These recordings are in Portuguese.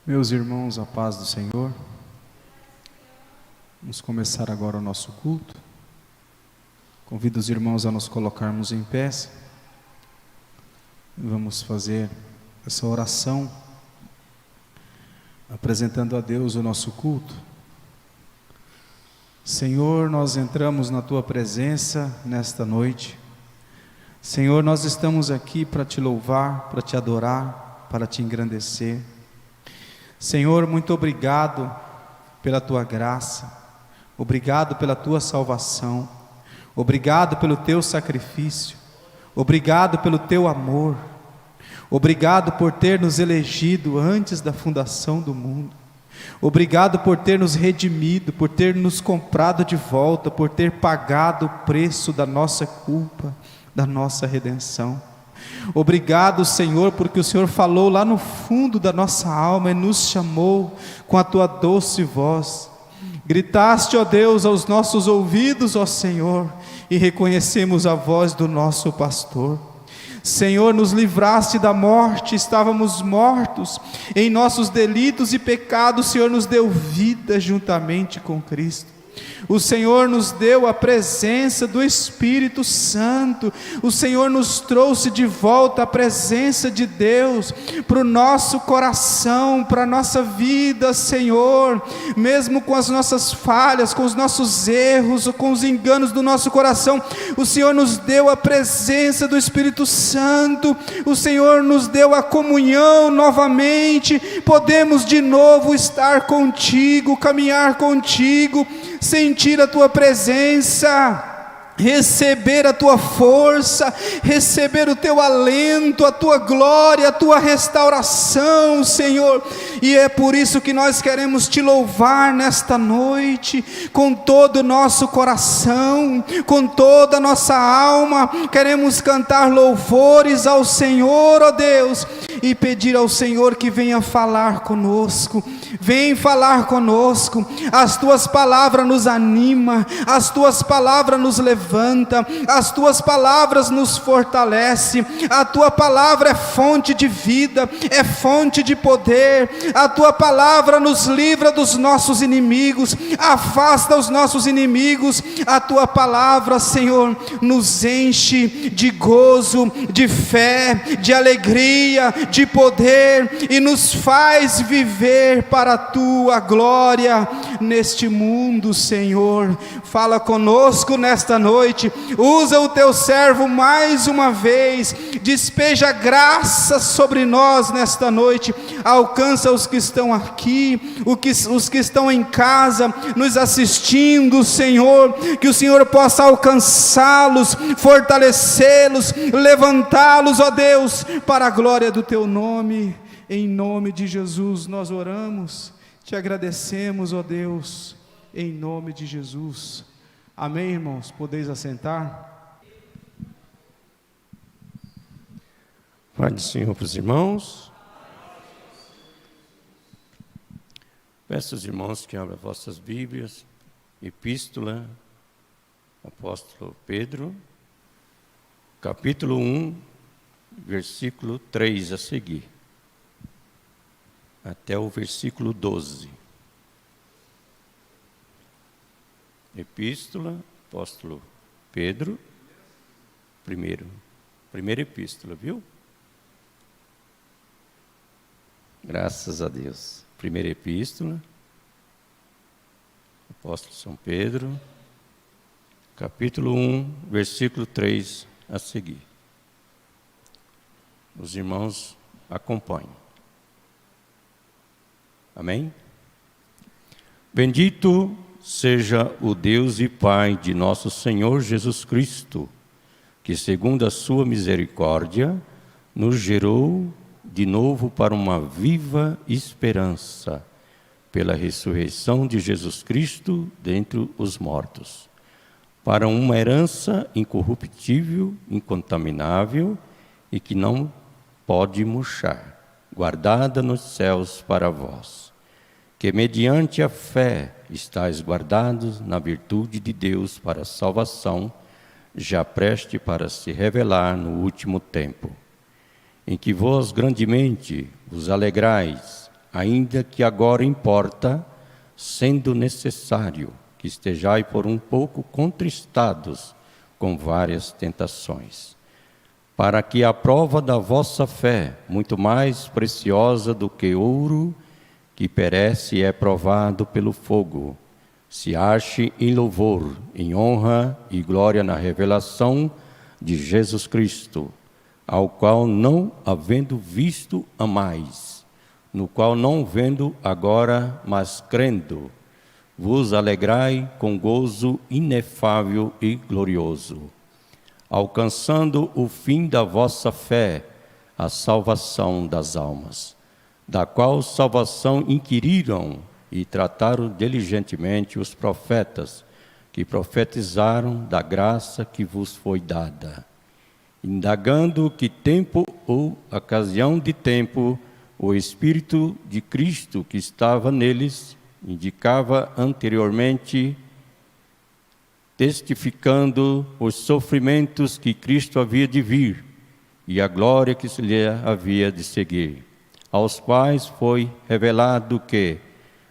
Meus irmãos, a paz do Senhor. Vamos começar agora o nosso culto. Convido os irmãos a nos colocarmos em pé. Vamos fazer essa oração, apresentando a Deus o nosso culto. Senhor, nós entramos na Tua presença nesta noite. Senhor, nós estamos aqui para Te louvar, para Te adorar, para Te engrandecer. Senhor, muito obrigado pela Tua graça, obrigado pela Tua salvação, obrigado pelo Teu sacrifício, obrigado pelo Teu amor, obrigado por ter nos elegido antes da fundação do mundo, obrigado por ter nos redimido, por ter nos comprado de volta, por ter pagado o preço da nossa culpa, da nossa redenção. Obrigado, Senhor, porque o Senhor falou lá no fundo da nossa alma e nos chamou com a Tua doce voz. Gritaste, ó Deus, aos nossos ouvidos, ó Senhor, e reconhecemos a voz do nosso pastor. Senhor, nos livraste da morte, estávamos mortos em nossos delitos e pecados. O Senhor nos deu vida juntamente com Cristo. O Senhor nos deu a presença do Espírito Santo. O Senhor nos trouxe de volta a presença de Deus para o nosso coração, para a nossa vida, Senhor. Mesmo com as nossas falhas, com os nossos erros, com os enganos do nosso coração, o Senhor nos deu a presença do Espírito Santo. O Senhor nos deu a comunhão novamente. Podemos de novo estar contigo, caminhar contigo, sentir a Tua presença, receber a Tua força, receber o Teu alento, a Tua glória, a Tua restauração, Senhor. E é por isso que nós queremos Te louvar nesta noite, com todo o nosso coração, com toda a nossa alma. Queremos cantar louvores ao Senhor, ó Deus, e pedir ao Senhor que venha falar conosco. Vem falar conosco. As Tuas palavras nos animam, as Tuas palavras nos levanta, as Tuas palavras nos fortalece. A Tua palavra é fonte de vida, é fonte de poder. A Tua palavra nos livra dos nossos inimigos, afasta os nossos inimigos. A Tua palavra, Senhor, nos enche de gozo, de fé, de alegria, de poder, e nos faz viver para a Tua glória neste mundo, Senhor. Fala conosco nesta noite, usa o Teu servo mais uma vez, despeja graça sobre nós nesta noite, alcança os que estão aqui, os que estão em casa, nos assistindo, Senhor, que o Senhor possa alcançá-los, fortalecê-los, levantá-los, ó Deus, para a glória do Teu nome. Em nome de Jesus nós oramos, Te agradecemos, ó Deus, em nome de Jesus. Amém, irmãos? Podeis assentar. Pai do Senhor para os irmãos. Peço aos irmãos que abram vossas Bíblias, Epístola, Apóstolo Pedro, capítulo 1, versículo 3 a seguir, até o versículo 12. Epístola, Apóstolo Pedro, primeira epístola, viu? Graças a Deus. Primeira epístola, Apóstolo São Pedro, capítulo 1, versículo 3 a seguir. Os irmãos acompanhem. Amém? Bendito seja o Deus e Pai de nosso Senhor Jesus Cristo, que segundo a sua misericórdia, nos gerou de novo para uma viva esperança, pela ressurreição de Jesus Cristo dentre os mortos, para uma herança incorruptível, incontaminável e que não pode murchar, guardada nos céus para vós, que mediante a fé estáis guardados na virtude de Deus para a salvação, já preste para se revelar no último tempo, em que vós grandemente vos alegrais, ainda que agora importa, sendo necessário que estejais por um pouco contristados com várias tentações, para que a prova da vossa fé, muito mais preciosa do que ouro, que perece e é provado pelo fogo, se ache em louvor, em honra e glória na revelação de Jesus Cristo, ao qual não havendo visto amais, no qual não vendo agora, mas crendo, vos alegrai com gozo inefável e glorioso, alcançando o fim da vossa fé, a salvação das almas, da qual salvação inquiriram e trataram diligentemente os profetas, que profetizaram da graça que vos foi dada, indagando que tempo ou ocasião de tempo o Espírito de Cristo que estava neles indicava anteriormente, testificando os sofrimentos que Cristo havia de vir e a glória que se lhe havia de seguir, aos quais foi revelado que,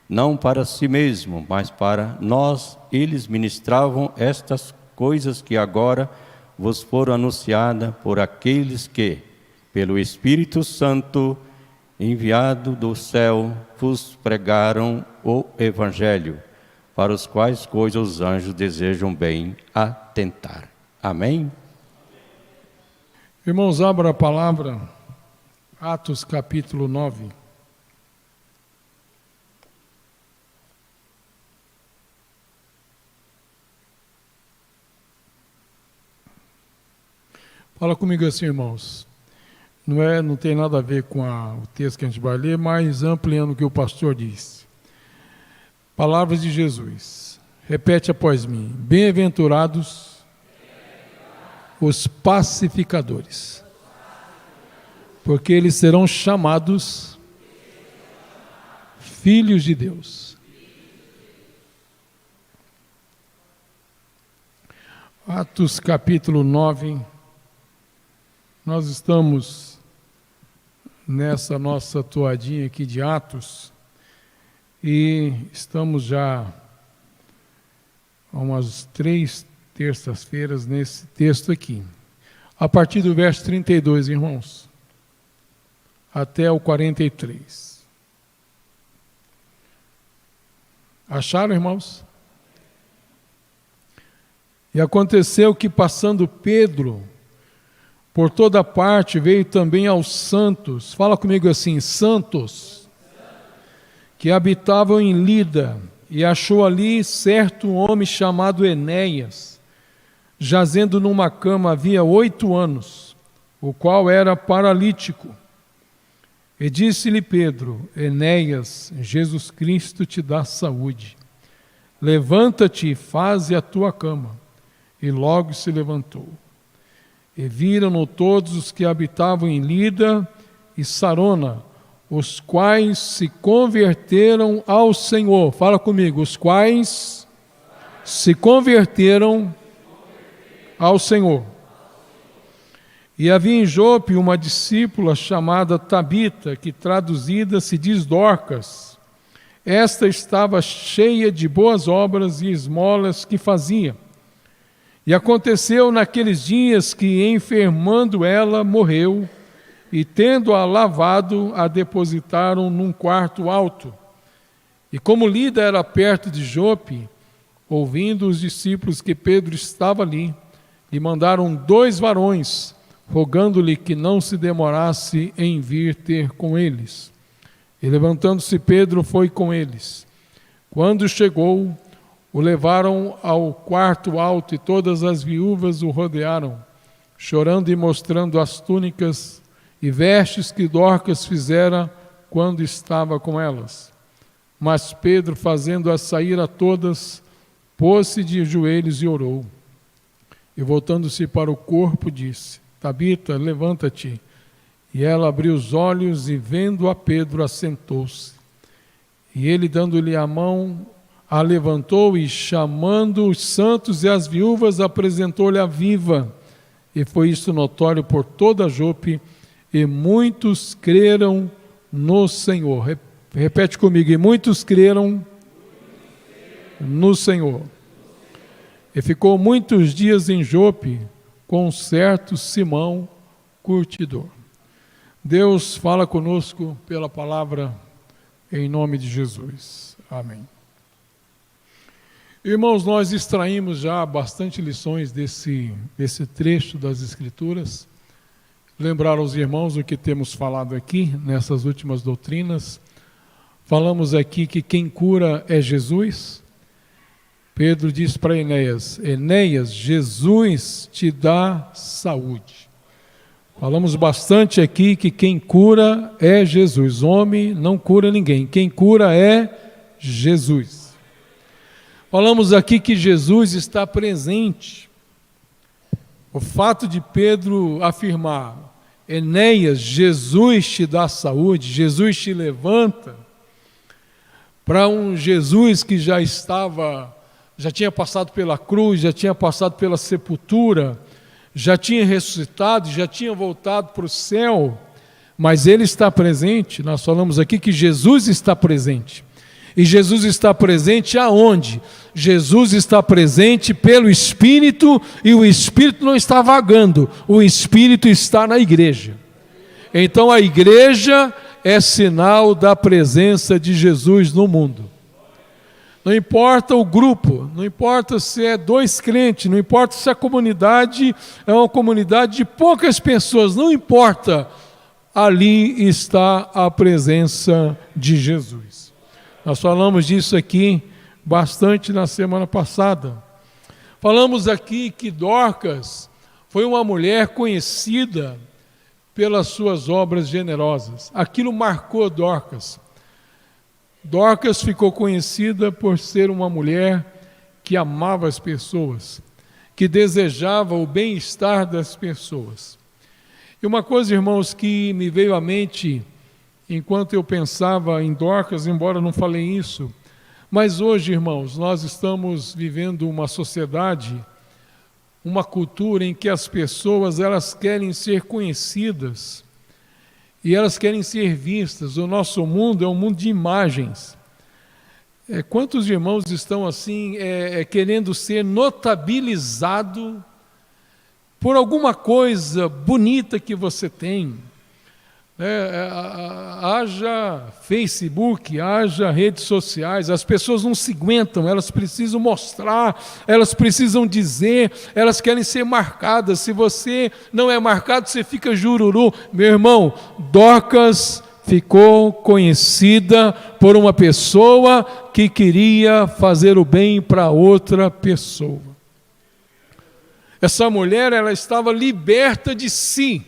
não para si mesmo, mas para nós, eles ministravam estas coisas que agora vos foram anunciadas por aqueles que, pelo Espírito Santo, enviado do céu, vos pregaram o Evangelho, para os quais coisas os anjos desejam bem atentar. Amém? Irmãos, abra a palavra, Atos capítulo 9. Fala comigo assim, irmãos. Não tem nada a ver com o texto que a gente vai ler, mas ampliando o que o pastor disse. Palavras de Jesus. Repete após mim. Bem-aventurados os pacificadores, porque eles serão chamados filhos de Deus. Atos capítulo 9. Nós estamos nessa nossa toadinha aqui de Atos e estamos já há umas 3 terças-feiras nesse texto aqui. A partir do verso 32, irmãos, até o 43. Acharam, irmãos? E aconteceu que, passando Pedro por toda parte, veio também aos santos, fala comigo assim, santos, que habitavam em Lida, e achou ali certo homem chamado Enéas, jazendo numa cama havia 8 anos, o qual era paralítico. E disse-lhe Pedro, Enéas, Jesus Cristo te dá saúde. Levanta-te e faze a tua cama. E logo se levantou. E viram-no todos os que habitavam em Lida e Sarona, os quais se converteram ao Senhor. Fala comigo, os quais se converteram ao Senhor. E havia em Jope uma discípula chamada Tabita, que traduzida se diz Dorcas. Esta estava cheia de boas obras e esmolas que fazia. E aconteceu naqueles dias que, enfermando ela, morreu, e tendo-a lavado, a depositaram num quarto alto. E como Lida era perto de Jope, ouvindo os discípulos que Pedro estava ali, lhe mandaram 2 varões, rogando-lhe que não se demorasse em vir ter com eles. E levantando-se Pedro foi com eles. Quando chegou, o levaram ao quarto alto e todas as viúvas o rodearam, chorando e mostrando as túnicas e vestes que Dorcas fizera quando estava com elas. Mas Pedro, fazendo-as sair a todas, pôs-se de joelhos e orou. E voltando-se para o corpo, disse, Tabita, levanta-te. E ela abriu os olhos e, vendo a Pedro, assentou-se. E ele, dando-lhe a mão, a levantou e, chamando os santos e as viúvas, apresentou-lhe a viva. E foi isto notório por toda Jope, e muitos creram no Senhor. Repete comigo: e muitos creram no Senhor. E ficou muitos dias em Jope com um certo Simão curtidor. Deus fala conosco pela palavra, em nome de Jesus. Amém. Irmãos, nós extraímos já bastante lições desse trecho das Escrituras. Lembrar aos irmãos o que temos falado aqui, nessas últimas doutrinas. Falamos aqui que quem cura é Jesus. Pedro diz para Enéas: Enéas, Jesus te dá saúde. Falamos bastante aqui que quem cura é Jesus. Homem não cura ninguém. Quem cura é Jesus. Falamos aqui que Jesus está presente. O fato de Pedro afirmar: Enéas, Jesus te dá saúde, Jesus te levanta, para um Jesus que já tinha passado pela cruz, já tinha passado pela sepultura, já tinha ressuscitado, já tinha voltado para o céu, mas ele está presente. Nós falamos aqui que Jesus está presente. E Jesus está presente aonde? Jesus está presente pelo Espírito, e o Espírito não está vagando, o Espírito está na igreja. Então a igreja é sinal da presença de Jesus no mundo. Não importa o grupo, não importa se é 2 crentes, não importa se a comunidade é uma comunidade de poucas pessoas, não importa, ali está a presença de Jesus. Nós falamos disso aqui bastante na semana passada. Falamos aqui que Dorcas foi uma mulher conhecida pelas suas obras generosas. Aquilo marcou Dorcas. Dorcas ficou conhecida por ser uma mulher que amava as pessoas, que desejava o bem-estar das pessoas. E uma coisa, irmãos, que me veio à mente enquanto eu pensava em Dorcas, embora não falei isso, mas hoje, irmãos, nós estamos vivendo uma sociedade, uma cultura em que as pessoas, elas querem ser conhecidas e elas querem ser vistas. O nosso mundo é um mundo de imagens. Quantos irmãos estão assim, querendo ser notabilizado por alguma coisa bonita que você tem? Haja Facebook, haja redes sociais, as pessoas não se aguentam, elas precisam mostrar, elas precisam dizer, elas querem ser marcadas. Se você não é marcado, você fica jururu. Meu irmão, Dorcas ficou conhecida por uma pessoa que queria fazer o bem para outra pessoa. Essa mulher, ela estava liberta de si.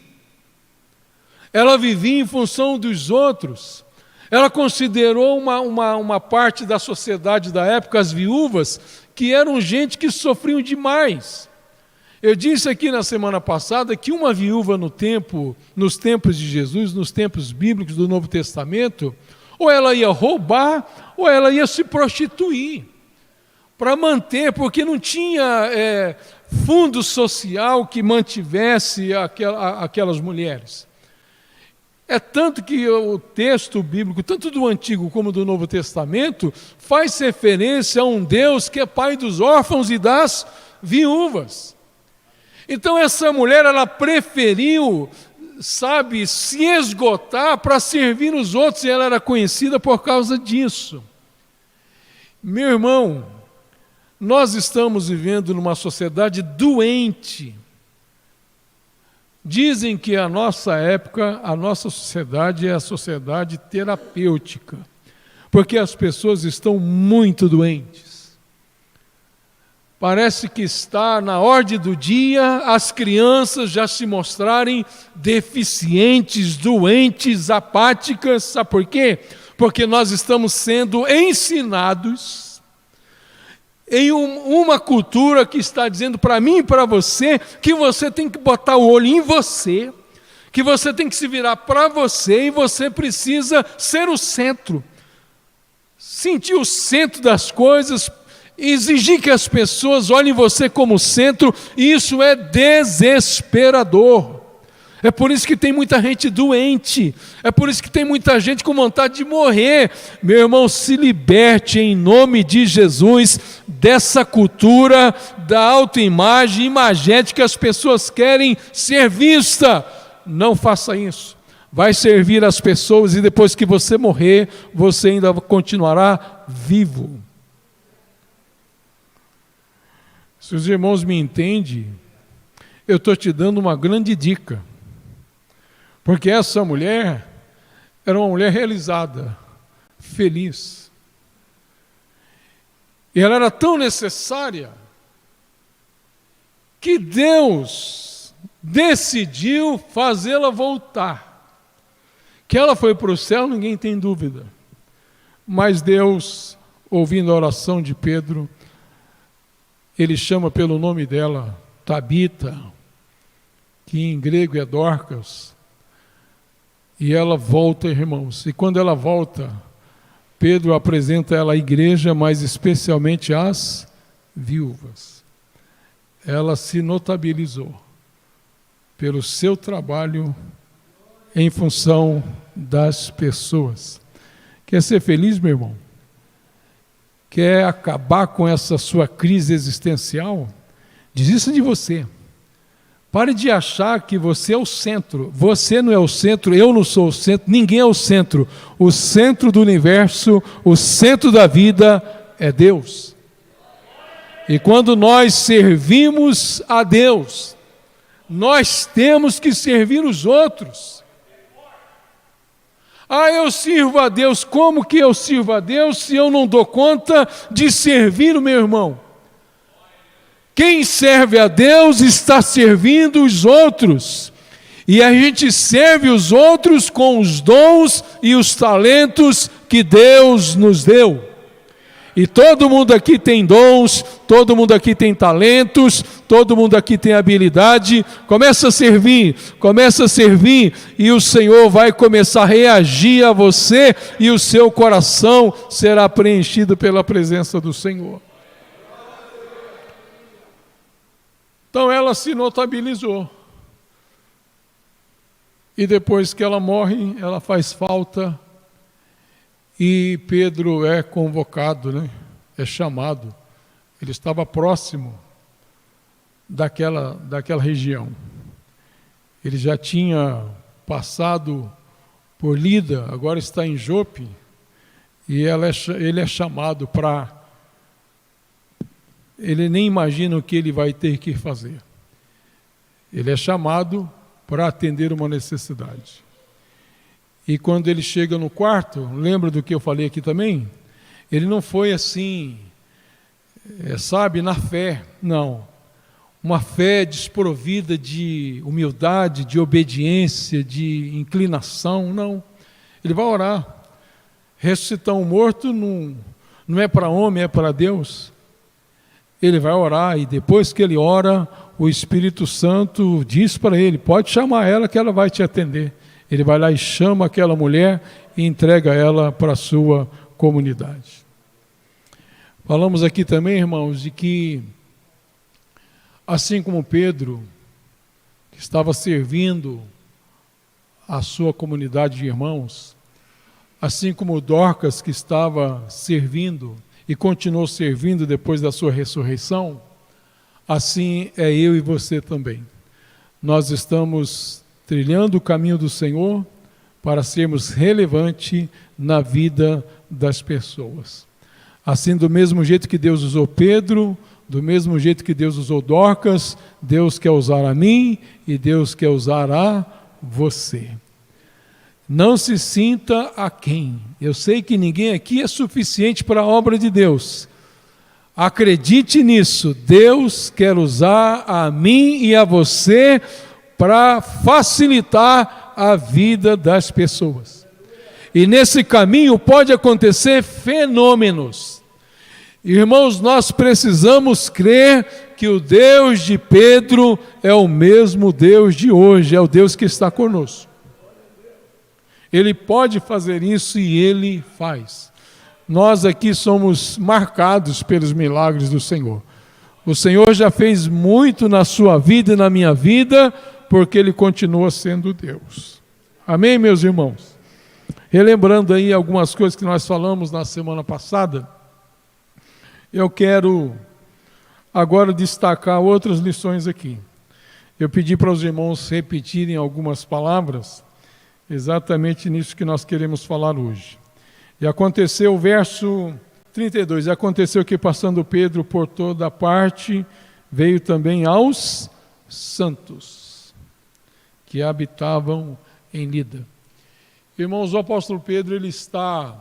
Ela vivia em função dos outros. Ela considerou uma parte da sociedade da época, as viúvas, que eram gente que sofriam demais. Eu disse aqui na semana passada que uma viúva nos tempos de Jesus, nos tempos bíblicos do Novo Testamento, ou ela ia roubar, ou ela ia se prostituir, para manter, porque não tinha fundo social que mantivesse aquelas mulheres. É tanto que o texto bíblico, tanto do Antigo como do Novo Testamento, faz referência a um Deus que é pai dos órfãos e das viúvas. Então essa mulher, ela preferiu, se esgotar para servir os outros, e ela era conhecida por causa disso. Meu irmão, nós estamos vivendo numa sociedade doente. Dizem que a nossa época, a nossa sociedade é a sociedade terapêutica, porque as pessoas estão muito doentes. Parece que está na ordem do dia as crianças já se mostrarem deficientes, doentes, apáticas. Sabe por quê? Porque nós estamos sendo ensinados em uma cultura que está dizendo para mim e para você que você tem que botar o olho em você, que você tem que se virar para você e você precisa ser o centro, sentir o centro das coisas, exigir que as pessoas olhem você como centro. E isso é desesperador. É por isso que tem muita gente doente. É por isso que tem muita gente com vontade de morrer. Meu irmão, se liberte em nome de Jesus dessa cultura da autoimagem, imagética que as pessoas querem ser vistas. Não faça isso. Vai servir as pessoas e depois que você morrer, você ainda continuará vivo. Se os irmãos me entendem, eu estou te dando uma grande dica. Porque essa mulher era uma mulher realizada, feliz. E ela era tão necessária que Deus decidiu fazê-la voltar. Que ela foi para o céu, ninguém tem dúvida. Mas Deus, ouvindo a oração de Pedro, Ele chama pelo nome dela, Tabita, que em grego é Dorcas, e ela volta, irmãos. E quando ela volta, Pedro apresenta ela à igreja, mas especialmente às viúvas. Ela se notabilizou pelo seu trabalho em função das pessoas. Quer ser feliz, meu irmão? Quer acabar com essa sua crise existencial? Desista de você. Pare de achar que você é o centro. Você não é o centro, eu não sou o centro, ninguém é o centro. O centro do universo, o centro da vida é Deus. E quando nós servimos a Deus, nós temos que servir os outros. Ah, eu sirvo a Deus. Como que eu sirvo a Deus se eu não dou conta de servir o meu irmão? Quem serve a Deus está servindo os outros. E a gente serve os outros com os dons e os talentos que Deus nos deu. E todo mundo aqui tem dons, todo mundo aqui tem talentos, todo mundo aqui tem habilidade. Começa a servir, e o Senhor vai começar a reagir a você e o seu coração será preenchido pela presença do Senhor. Então ela se notabilizou. E depois que ela morre, ela faz falta. E Pedro é convocado, né? É chamado. Ele estava próximo daquela região. Ele já tinha passado por Lida, agora está em Jope. E ele é chamado para... Ele nem imagina o que ele vai ter que fazer. Ele é chamado para atender uma necessidade. E quando ele chega no quarto, lembra do que eu falei aqui também? Ele não foi assim, na fé, não. Uma fé desprovida de humildade, de obediência, de inclinação, não. Ele vai orar. Ressuscitar um morto não é para homem, é para Deus. Ele vai orar e depois que ele ora, o Espírito Santo diz para ele, pode chamar ela que ela vai te atender. Ele vai lá e chama aquela mulher e entrega ela para a sua comunidade. Falamos aqui também, irmãos, de que, assim como Pedro, que estava servindo a sua comunidade de irmãos, assim como Dorcas, que estava servindo e continuou servindo depois da sua ressurreição, assim é eu e você também. Nós estamos trilhando o caminho do Senhor para sermos relevantes na vida das pessoas. Assim, do mesmo jeito que Deus usou Pedro, do mesmo jeito que Deus usou Dorcas, Deus quer usar a mim e Deus quer usar a você. Não se sinta aquém. Eu sei que ninguém aqui é suficiente para a obra de Deus. Acredite nisso. Deus quer usar a mim e a você para facilitar a vida das pessoas. E nesse caminho pode acontecer fenômenos. Irmãos, nós precisamos crer que o Deus de Pedro é o mesmo Deus de hoje, é o Deus que está conosco. Ele pode fazer isso e Ele faz. Nós aqui somos marcados pelos milagres do Senhor. O Senhor já fez muito na sua vida e na minha vida, porque Ele continua sendo Deus. Amém, meus irmãos? Relembrando aí algumas coisas que nós falamos na semana passada, eu quero agora destacar outras lições aqui. Eu pedi para os irmãos repetirem algumas palavras, exatamente nisso que nós queremos falar hoje. E aconteceu, verso 32, e aconteceu que passando Pedro por toda parte, veio também aos santos, que habitavam em Lida. Irmãos, o apóstolo Pedro, ele está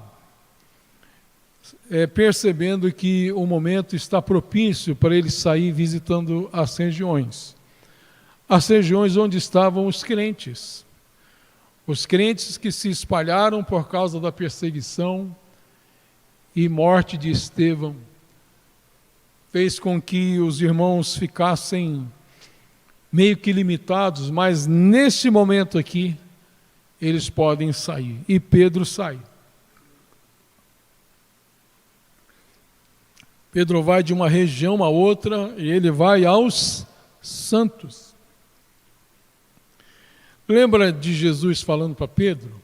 percebendo que o momento está propício para ele sair visitando as regiões onde estavam os crentes que se espalharam por causa da perseguição e morte de Estevão, fez com que os irmãos ficassem meio que limitados, mas nesse momento aqui, eles podem sair, e Pedro sai. Pedro vai de uma região a outra, e ele vai aos santos. Lembra de Jesus falando para Pedro?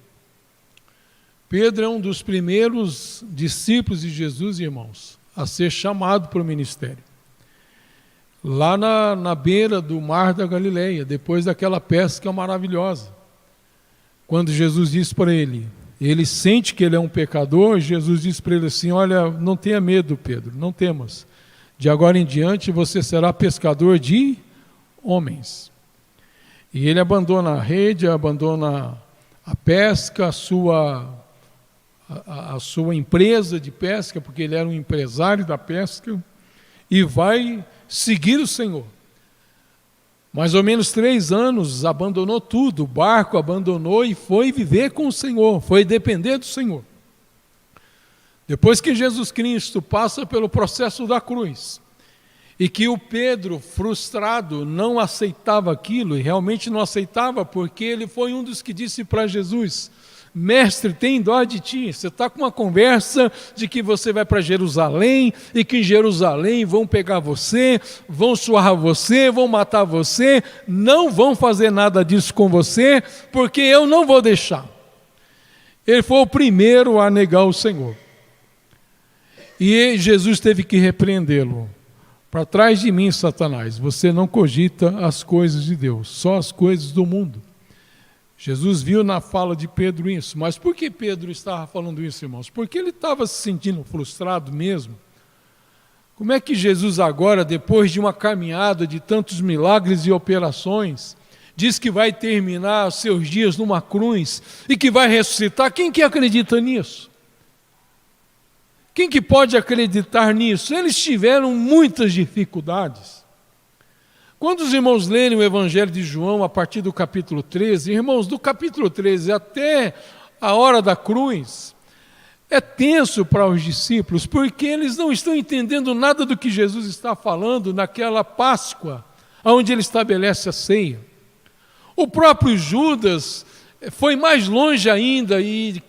Pedro é um dos primeiros discípulos de Jesus, irmãos, a ser chamado para o ministério. Lá na beira do mar da Galileia, depois daquela pesca maravilhosa. Quando Jesus disse para ele sente que ele é um pecador, Jesus disse para ele assim: olha, não tenha medo, Pedro, não temas. De agora em diante você será pescador de homens. E ele abandona a rede, abandona a pesca, a sua empresa de pesca, porque ele era um empresário da pesca, e vai seguir o Senhor. Mais ou menos 3 anos, abandonou tudo, o barco abandonou e foi viver com o Senhor, foi depender do Senhor. Depois que Jesus Cristo passa pelo processo da cruz, e que o Pedro, frustrado, não aceitava aquilo, e realmente não aceitava, porque ele foi um dos que disse para Jesus: mestre, tem dó de ti, você está com uma conversa de que você vai para Jerusalém, e que em Jerusalém vão pegar você, vão surrar você, vão matar você, não vão fazer nada disso com você, porque eu não vou deixar. Ele foi o primeiro a negar o Senhor. E Jesus teve que repreendê-lo. Para trás de mim, Satanás, você não cogita as coisas de Deus, só as coisas do mundo. Jesus viu na fala de Pedro isso. Mas por que Pedro estava falando isso, irmãos? Porque ele estava se sentindo frustrado mesmo. Como é que Jesus agora, depois de uma caminhada de tantos milagres e operações, diz que vai terminar os seus dias numa cruz e que vai ressuscitar? Quem que acredita nisso? Quem que pode acreditar nisso? Eles tiveram muitas dificuldades. Quando os irmãos lerem o Evangelho de João, a partir do capítulo 13, irmãos, do capítulo 13 até a hora da cruz, é tenso para os discípulos, porque eles não estão entendendo nada do que Jesus está falando naquela Páscoa, onde ele estabelece a ceia. O próprio Judas foi mais longe ainda e,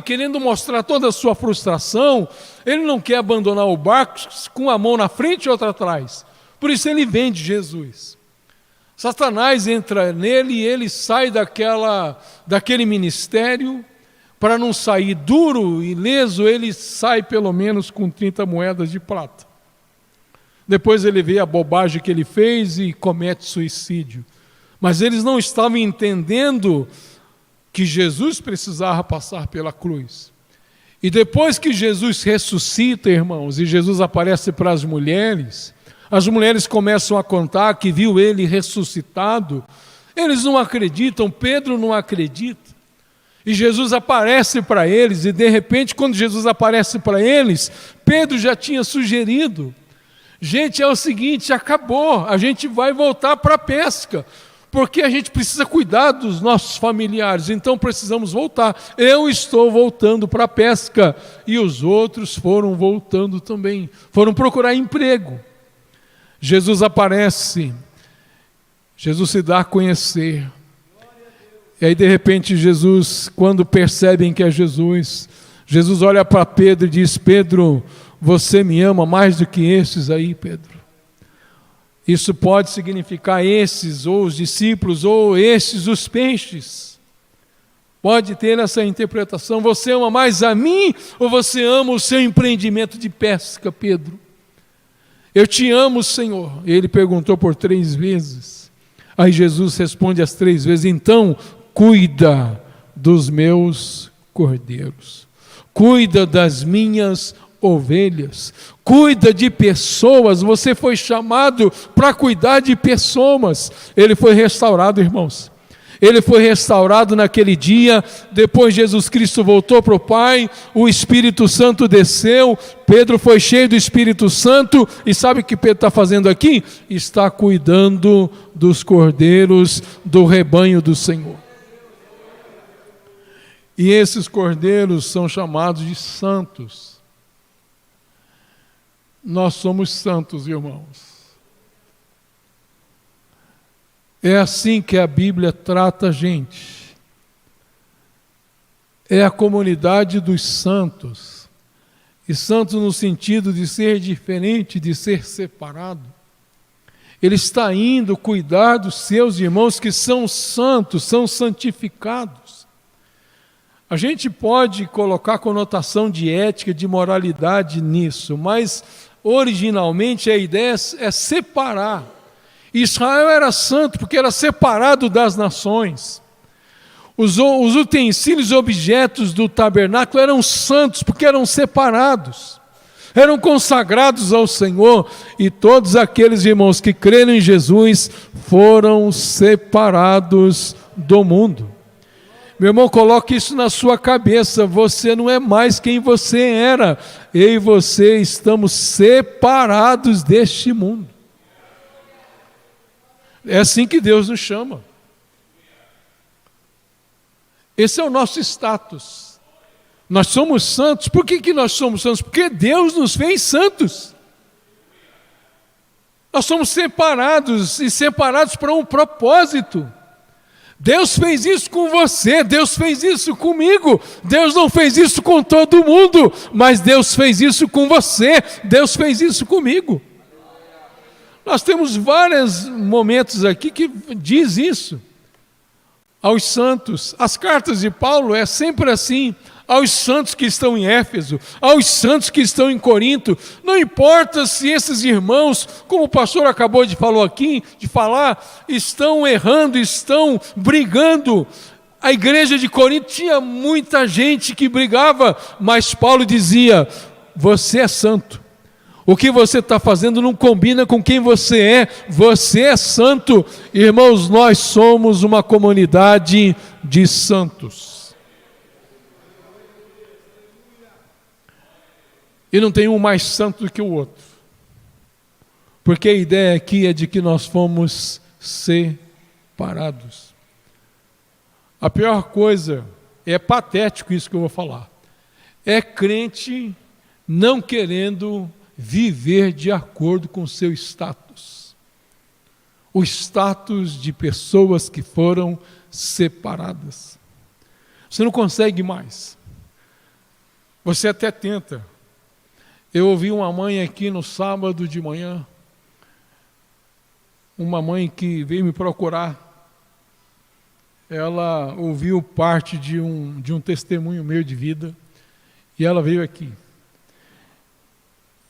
querendo mostrar toda a sua frustração, ele não quer abandonar o barco com a mão na frente e outra atrás. Por isso ele vende Jesus. Satanás entra nele e ele sai daquele ministério. Para não sair duro e leso, ele sai pelo menos com 30 moedas de prata. Depois ele vê a bobagem que ele fez e comete suicídio. Mas eles não estavam entendendo que Jesus precisava passar pela cruz. E depois que Jesus ressuscita, irmãos, e Jesus aparece para as mulheres começam a contar que viu ele ressuscitado. Eles não acreditam, Pedro não acredita. E Jesus aparece para eles, e de repente, quando Jesus aparece para eles, Pedro já tinha sugerido: gente, é o seguinte, acabou, a gente vai voltar para a pesca, porque a gente precisa cuidar dos nossos familiares, então precisamos voltar. Eu estou voltando para a pesca, e os outros foram voltando também, foram procurar emprego. Jesus aparece, Jesus se dá a conhecer. E aí de repente Jesus, quando percebem que é Jesus olha para Pedro e diz: Pedro, você me ama mais do que esses aí, Pedro? Isso pode significar esses, ou os discípulos, ou esses, os peixes. Pode ter essa interpretação. Você ama mais a mim ou você ama o seu empreendimento de pesca, Pedro? Eu te amo, Senhor. Ele perguntou por 3 vezes. Aí Jesus responde as 3 vezes: então, cuida dos meus cordeiros. Cuida das minhas ovelhas. Cuida de pessoas. Você foi chamado para cuidar de pessoas. Ele foi restaurado, irmãos. Ele foi restaurado naquele dia. Depois Jesus Cristo voltou para o Pai, o Espírito Santo desceu, Pedro foi cheio do Espírito Santo, e sabe o que Pedro está fazendo aqui? Está cuidando dos cordeiros do rebanho do Senhor. E esses cordeiros são chamados de santos. Nós somos santos, irmãos. É assim que a Bíblia trata a gente. É a comunidade dos santos. E santos no sentido de ser diferente, de ser separado. Ele está indo cuidar dos seus irmãos que são santos, são santificados. A gente pode colocar conotação de ética, de moralidade nisso, mas originalmente a ideia é separar. Israel era santo porque era separado das nações. Os utensílios e objetos do tabernáculo eram santos porque eram separados, eram consagrados ao Senhor, e todos aqueles irmãos que creram em Jesus foram separados do mundo. Meu irmão, coloque isso na sua cabeça: você não é mais quem você era, eu e você estamos separados deste mundo. É assim que Deus nos chama. Esse é o nosso status. Nós somos santos. Por que nós somos santos? Porque Deus nos fez santos. Nós somos separados, e separados para um propósito. Deus fez isso com você, Deus fez isso comigo. Deus não fez isso com todo mundo, mas Deus fez isso com você, Deus fez isso comigo. Nós temos vários momentos aqui que diz isso. Aos santos, as cartas de Paulo é sempre assim: aos santos que estão em Éfeso, aos santos que estão em Corinto. Não importa se esses irmãos, como o pastor acabou de falar, estão errando, estão brigando. A igreja de Corinto tinha muita gente que brigava, mas Paulo dizia: você é santo. O que você está fazendo não combina com quem você é santo. Irmãos, nós somos uma comunidade de santos. E não tem um mais santo do que o outro. Porque a ideia aqui é de que nós fomos separados. A pior coisa, é patético isso que eu vou falar, é crente não querendo viver de acordo com o seu status. O status de pessoas que foram separadas. Você não consegue mais. Você até tenta. Eu ouvi uma mãe aqui no sábado de manhã, uma mãe que veio me procurar. Ela ouviu parte de um testemunho meu de vida, e ela veio aqui.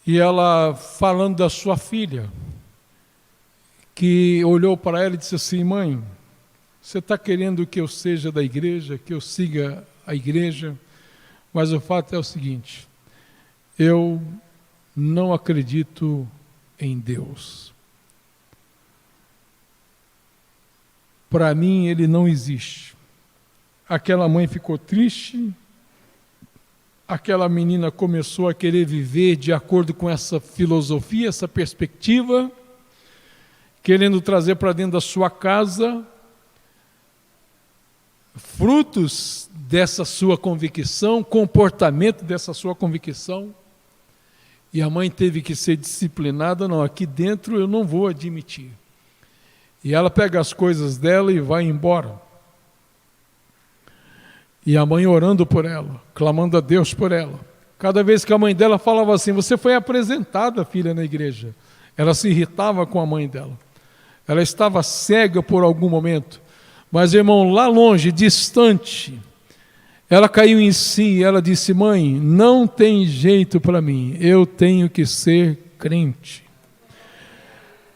E ela falando da sua filha, que olhou para ela e disse assim: mãe, você está querendo que eu seja da igreja, que eu siga a igreja, mas o fato é o seguinte: eu não acredito em Deus. Para mim ele não existe. Aquela mãe ficou triste. Aquela menina começou a querer viver de acordo com essa filosofia, essa perspectiva, querendo trazer para dentro da sua casa frutos dessa sua convicção, comportamento dessa sua convicção. E a mãe teve que ser disciplinada: não, aqui dentro eu não vou admitir. E ela pega as coisas dela e vai embora. E a mãe orando por ela, clamando a Deus por ela. Cada vez que a mãe dela falava assim: você foi apresentada, filha, na igreja. Ela se irritava com a mãe dela. Ela estava cega por algum momento. Mas, irmão, lá longe, distante, ela caiu em si e ela disse: mãe, não tem jeito para mim, eu tenho que ser crente.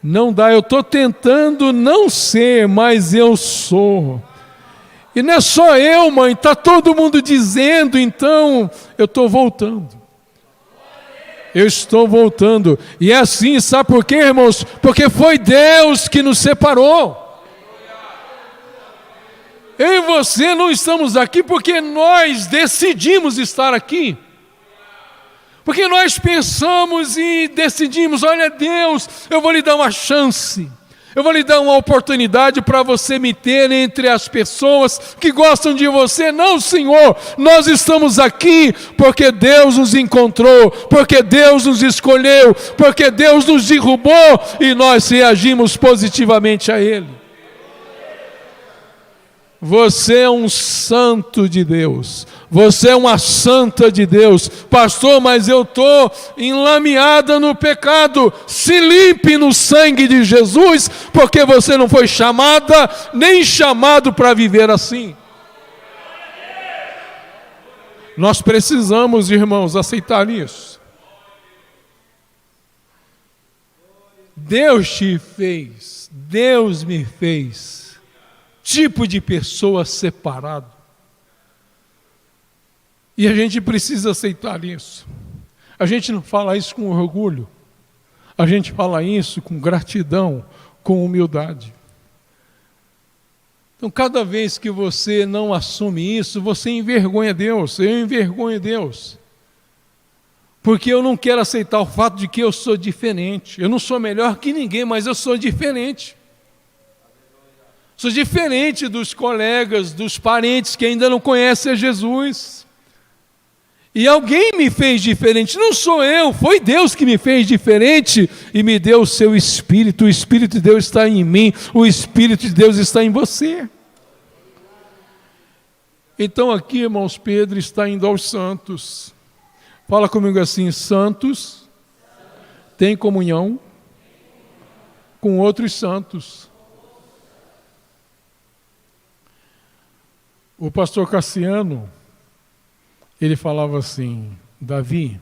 Não dá, eu estou tentando não ser, mas eu sou. E não é só eu, mãe, está todo mundo dizendo, então eu estou voltando. Eu estou voltando. E é assim, sabe por quê, irmãos? Porque foi Deus que nos separou. Eu e você não estamos aqui porque nós decidimos estar aqui. Porque nós pensamos e decidimos: olha, Deus, eu vou lhe dar uma chance. Eu vou lhe dar uma oportunidade para você me ter entre as pessoas que gostam de você. Não, Senhor, nós estamos aqui porque Deus nos encontrou, porque Deus nos escolheu, porque Deus nos derrubou e nós reagimos positivamente a Ele. Você é um santo de Deus, você é uma santa de Deus. Pastor, mas eu estou enlameada no pecado. Se limpe no sangue de Jesus, porque você não foi chamada, nem chamado para viver assim. Nós precisamos, irmãos, aceitar isso. Deus te fez, Deus me fez tipo de pessoa separado. E a gente precisa aceitar isso. A gente não fala isso com orgulho. A gente fala isso com gratidão, com humildade. Então, cada vez que você não assume isso, você envergonha Deus. Eu envergonho Deus. Porque eu não quero aceitar o fato de que eu sou diferente. Eu não sou melhor que ninguém, mas eu sou diferente. Sou diferente dos colegas, dos parentes que ainda não conhecem a Jesus. E alguém me fez diferente, não sou eu, foi Deus que me fez diferente e me deu o seu Espírito. O Espírito de Deus está em mim, o Espírito de Deus está em você. Então aqui, irmãos, Pedro está indo aos santos. Fala comigo assim: santos têm comunhão com outros santos. O pastor Cassiano, ele falava assim: Davi,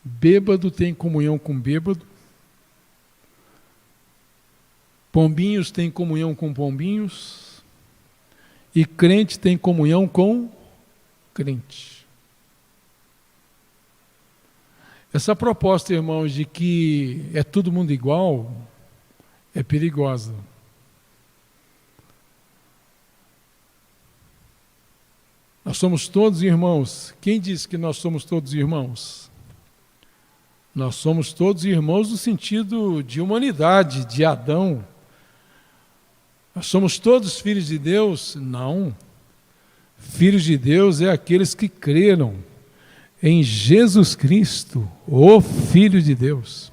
bêbado tem comunhão com bêbado, pombinhos têm comunhão com pombinhos, e crente tem comunhão com crente. Essa proposta, irmãos, de que é todo mundo igual, é perigosa. Nós somos todos irmãos. Quem disse que nós somos todos irmãos? Nós somos todos irmãos no sentido de humanidade, de Adão. Nós somos todos filhos de Deus? Não. Filhos de Deus é aqueles que creram em Jesus Cristo, o Filho de Deus.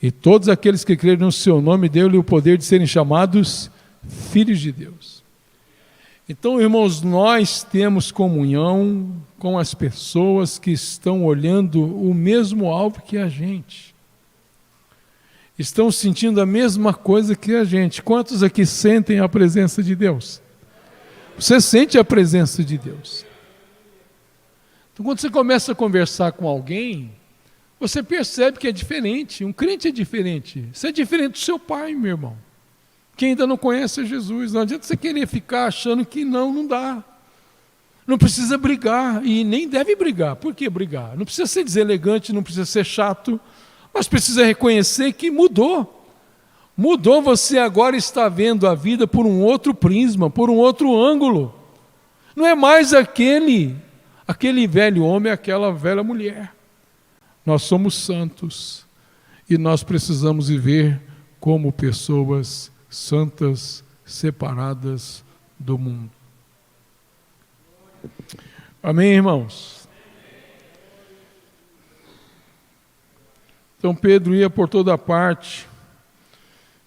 E todos aqueles que creram no seu nome, deu-lhe o poder de serem chamados filhos de Deus. Então, irmãos, nós temos comunhão com as pessoas que estão olhando o mesmo alvo que a gente. Estão sentindo a mesma coisa que a gente. Quantos aqui sentem a presença de Deus? Você sente a presença de Deus. Então, quando você começa a conversar com alguém, você percebe que é diferente. Um crente é diferente. Você é diferente do seu pai, meu irmão, que ainda não conhece Jesus. Não adianta você querer ficar achando que não dá. Não precisa brigar, e nem deve brigar. Por que brigar? Não precisa ser deselegante, não precisa ser chato, mas precisa reconhecer que mudou. Mudou, você agora está vendo a vida por um outro prisma, por um outro ângulo. Não é mais aquele velho homem, aquela velha mulher. Nós somos santos, e nós precisamos viver como pessoas santas, separadas do mundo. Amém, irmãos? Então Pedro ia por toda parte,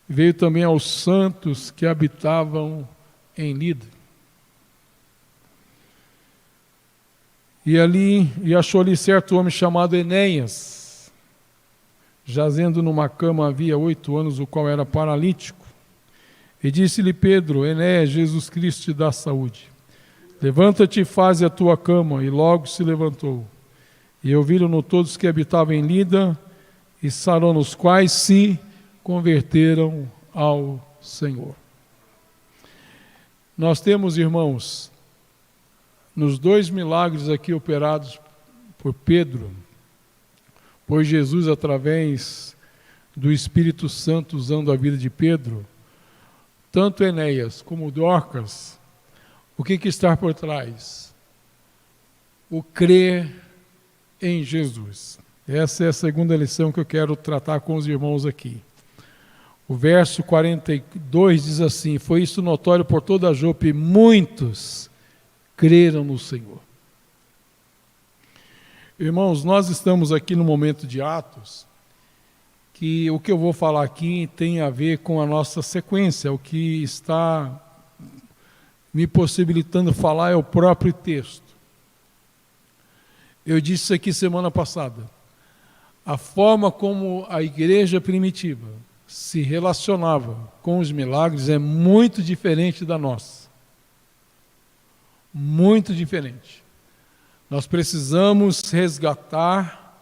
veio também aos santos que habitavam em Lida. E achou ali certo homem chamado Enéas. jazendo numa cama havia 8 anos, o qual era paralítico. E disse-lhe Pedro: Enéas, Jesus Cristo te dá saúde. Levanta-te e faze a tua cama. E logo se levantou. E ouviram-no todos que habitavam em Lida e Sarón, os quais se converteram ao Senhor. Nós temos, irmãos, nos 2 milagres aqui operados por Pedro, por Jesus através do Espírito Santo usando a vida de Pedro, tanto Enéas como Dorcas, o que está por trás? O crer em Jesus. Essa é a segunda lição que eu quero tratar com os irmãos aqui. O verso 42 diz assim: foi isso notório por toda a Jope, muitos creram no Senhor. Irmãos, nós estamos aqui no momento de Atos, que o que eu vou falar aqui tem a ver com a nossa sequência. O que está me possibilitando falar é o próprio texto. Eu disse isso aqui semana passada. A forma como a igreja primitiva se relacionava com os milagres é muito diferente da nossa. Muito diferente. Nós precisamos resgatar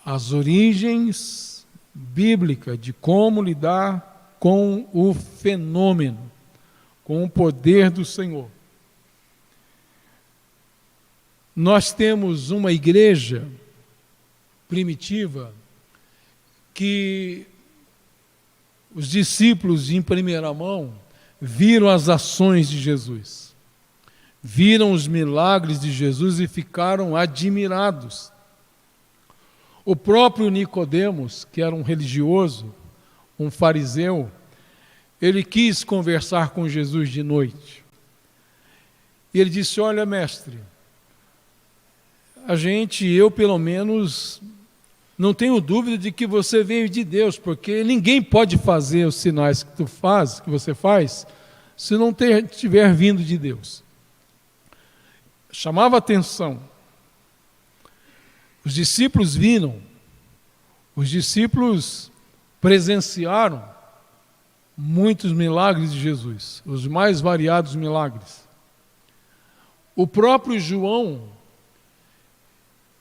as origens bíblicas de como lidar com o fenômeno, com o poder do Senhor. Nós temos uma igreja primitiva que os discípulos em primeira mão viram as ações de Jesus, viram os milagres de Jesus e ficaram admirados. O próprio Nicodemos, que era um religioso, um fariseu, ele quis conversar com Jesus de noite. E ele disse: olha, mestre, eu pelo menos não tenho dúvida de que você veio de Deus, porque ninguém pode fazer os sinais que você faz, se não tiver vindo de Deus. Chamava atenção. Os discípulos viram, os discípulos presenciaram muitos milagres de Jesus, os mais variados milagres. O próprio João,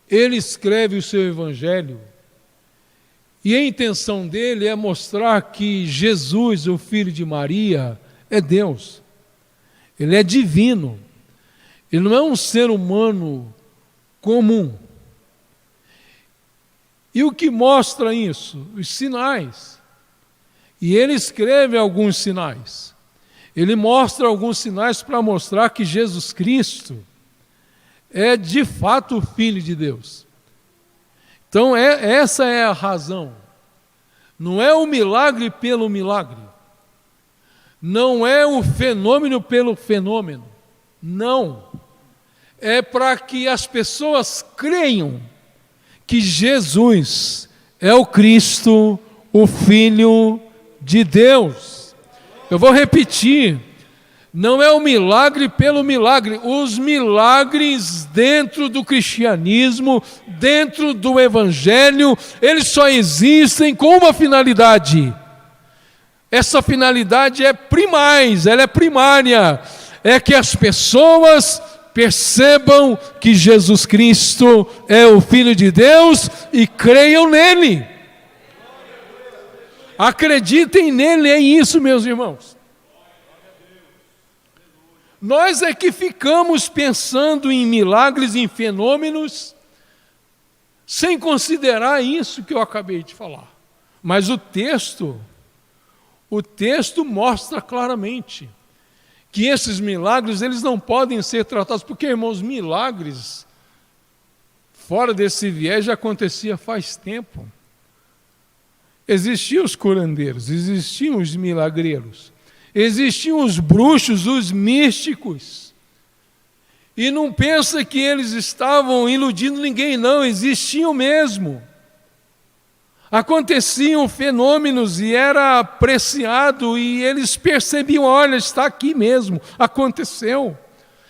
ele escreve o seu evangelho e a intenção dele é mostrar que Jesus, o filho de Maria, é Deus. Ele é divino. Ele não é um ser humano comum. E o que mostra isso? Os sinais. E ele escreve alguns sinais. Ele mostra alguns sinais para mostrar que Jesus Cristo é de fato o Filho de Deus. Então essa é a razão. Não é o milagre pelo milagre. Não é o fenômeno pelo fenômeno. Não. É para que as pessoas creiam que Jesus é o Cristo, o Filho de Deus. Eu vou repetir. Não é o milagre pelo milagre. Os milagres dentro do cristianismo, dentro do evangelho, eles só existem com uma finalidade. Essa finalidade é primaz, ela é primária. É que as pessoas percebam que Jesus Cristo é o Filho de Deus e creiam nele. Acreditem nele, é isso, meus irmãos. Nós é que ficamos pensando em milagres, em fenômenos, sem considerar isso que eu acabei de falar. Mas o texto mostra claramente que esses milagres, eles não podem ser tratados, porque, irmãos, milagres, fora desse viés, já acontecia faz tempo. Existiam os curandeiros, existiam os milagreiros, existiam os bruxos, os místicos. E não pensa que eles estavam iludindo ninguém, não, existiam mesmo. Aconteciam fenômenos e era apreciado e eles percebiam, olha, está aqui mesmo, aconteceu.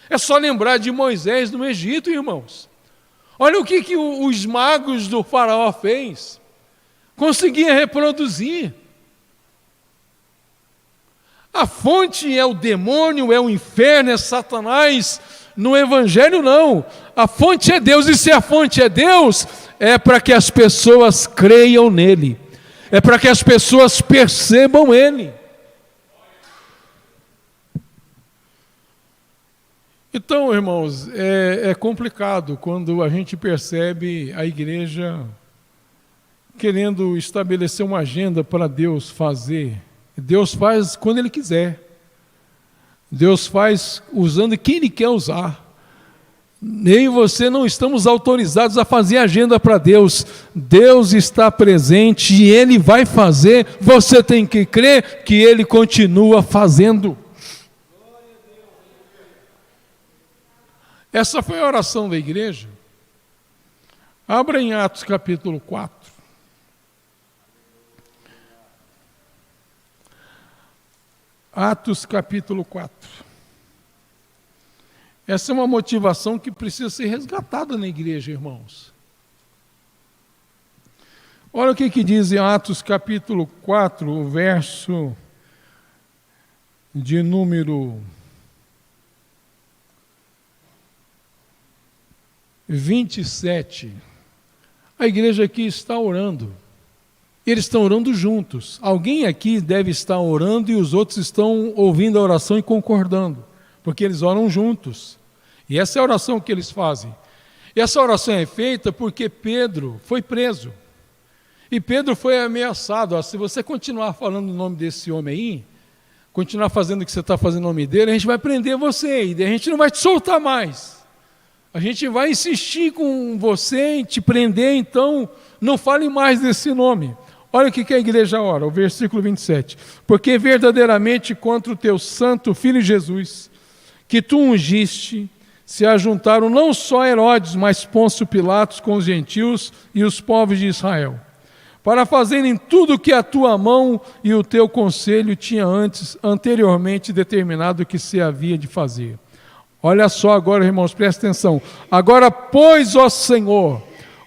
É só lembrar de Moisés no Egito, irmãos. Olha o que os magos do faraó fez. conseguia reproduzir. A fonte é o demônio, é o inferno, é Satanás. No Evangelho não, a fonte é Deus, e se a fonte é Deus, é para que as pessoas creiam nele, é para que as pessoas percebam ele. Então, irmãos, é complicado quando a gente percebe a igreja querendo estabelecer uma agenda para Deus fazer. Deus faz quando Ele quiser. Deus faz usando quem Ele quer usar. Nem eu e você não estamos autorizados a fazer agenda para Deus. Deus está presente e Ele vai fazer. Você tem que crer que Ele continua fazendo. Essa foi a oração da igreja. Abra em Atos capítulo 4. Atos capítulo 4. Essa é uma motivação que precisa ser resgatada na igreja, irmãos. Olha o que diz em Atos capítulo 4, o verso de número 27. A igreja aqui está orando. Eles estão orando juntos. Alguém aqui deve estar orando e os outros estão ouvindo a oração e concordando, porque eles oram juntos. E essa é a oração que eles fazem. E essa oração é feita porque Pedro foi preso. E Pedro foi ameaçado. Ó, se você continuar falando o nome desse homem aí, continuar fazendo o que você está fazendo no nome dele, a gente vai prender você e a gente não vai te soltar mais. A gente vai insistir com você em te prender, então não fale mais desse nome. Olha o que a igreja ora, o versículo 27. Porque verdadeiramente contra o teu santo Filho Jesus, que tu ungiste, se ajuntaram não só Herodes, mas Pôncio Pilatos com os gentios e os povos de Israel, para fazerem tudo o que a tua mão e o teu conselho tinha anteriormente determinado que se havia de fazer. Olha só agora, irmãos, presta atenção. Agora, pois, ó Senhor,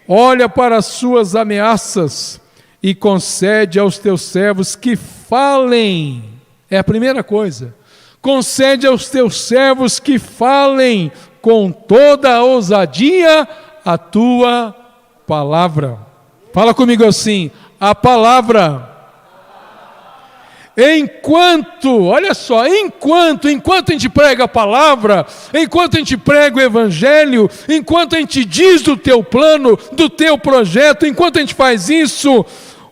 olha para as suas ameaças e concede aos teus servos que falem. É a primeira coisa. Concede aos teus servos que falem com toda a ousadia a tua palavra. Fala comigo assim, a palavra. Olha só, enquanto a gente prega a palavra, enquanto a gente prega o evangelho, enquanto a gente diz do teu plano, do teu projeto, enquanto a gente faz isso,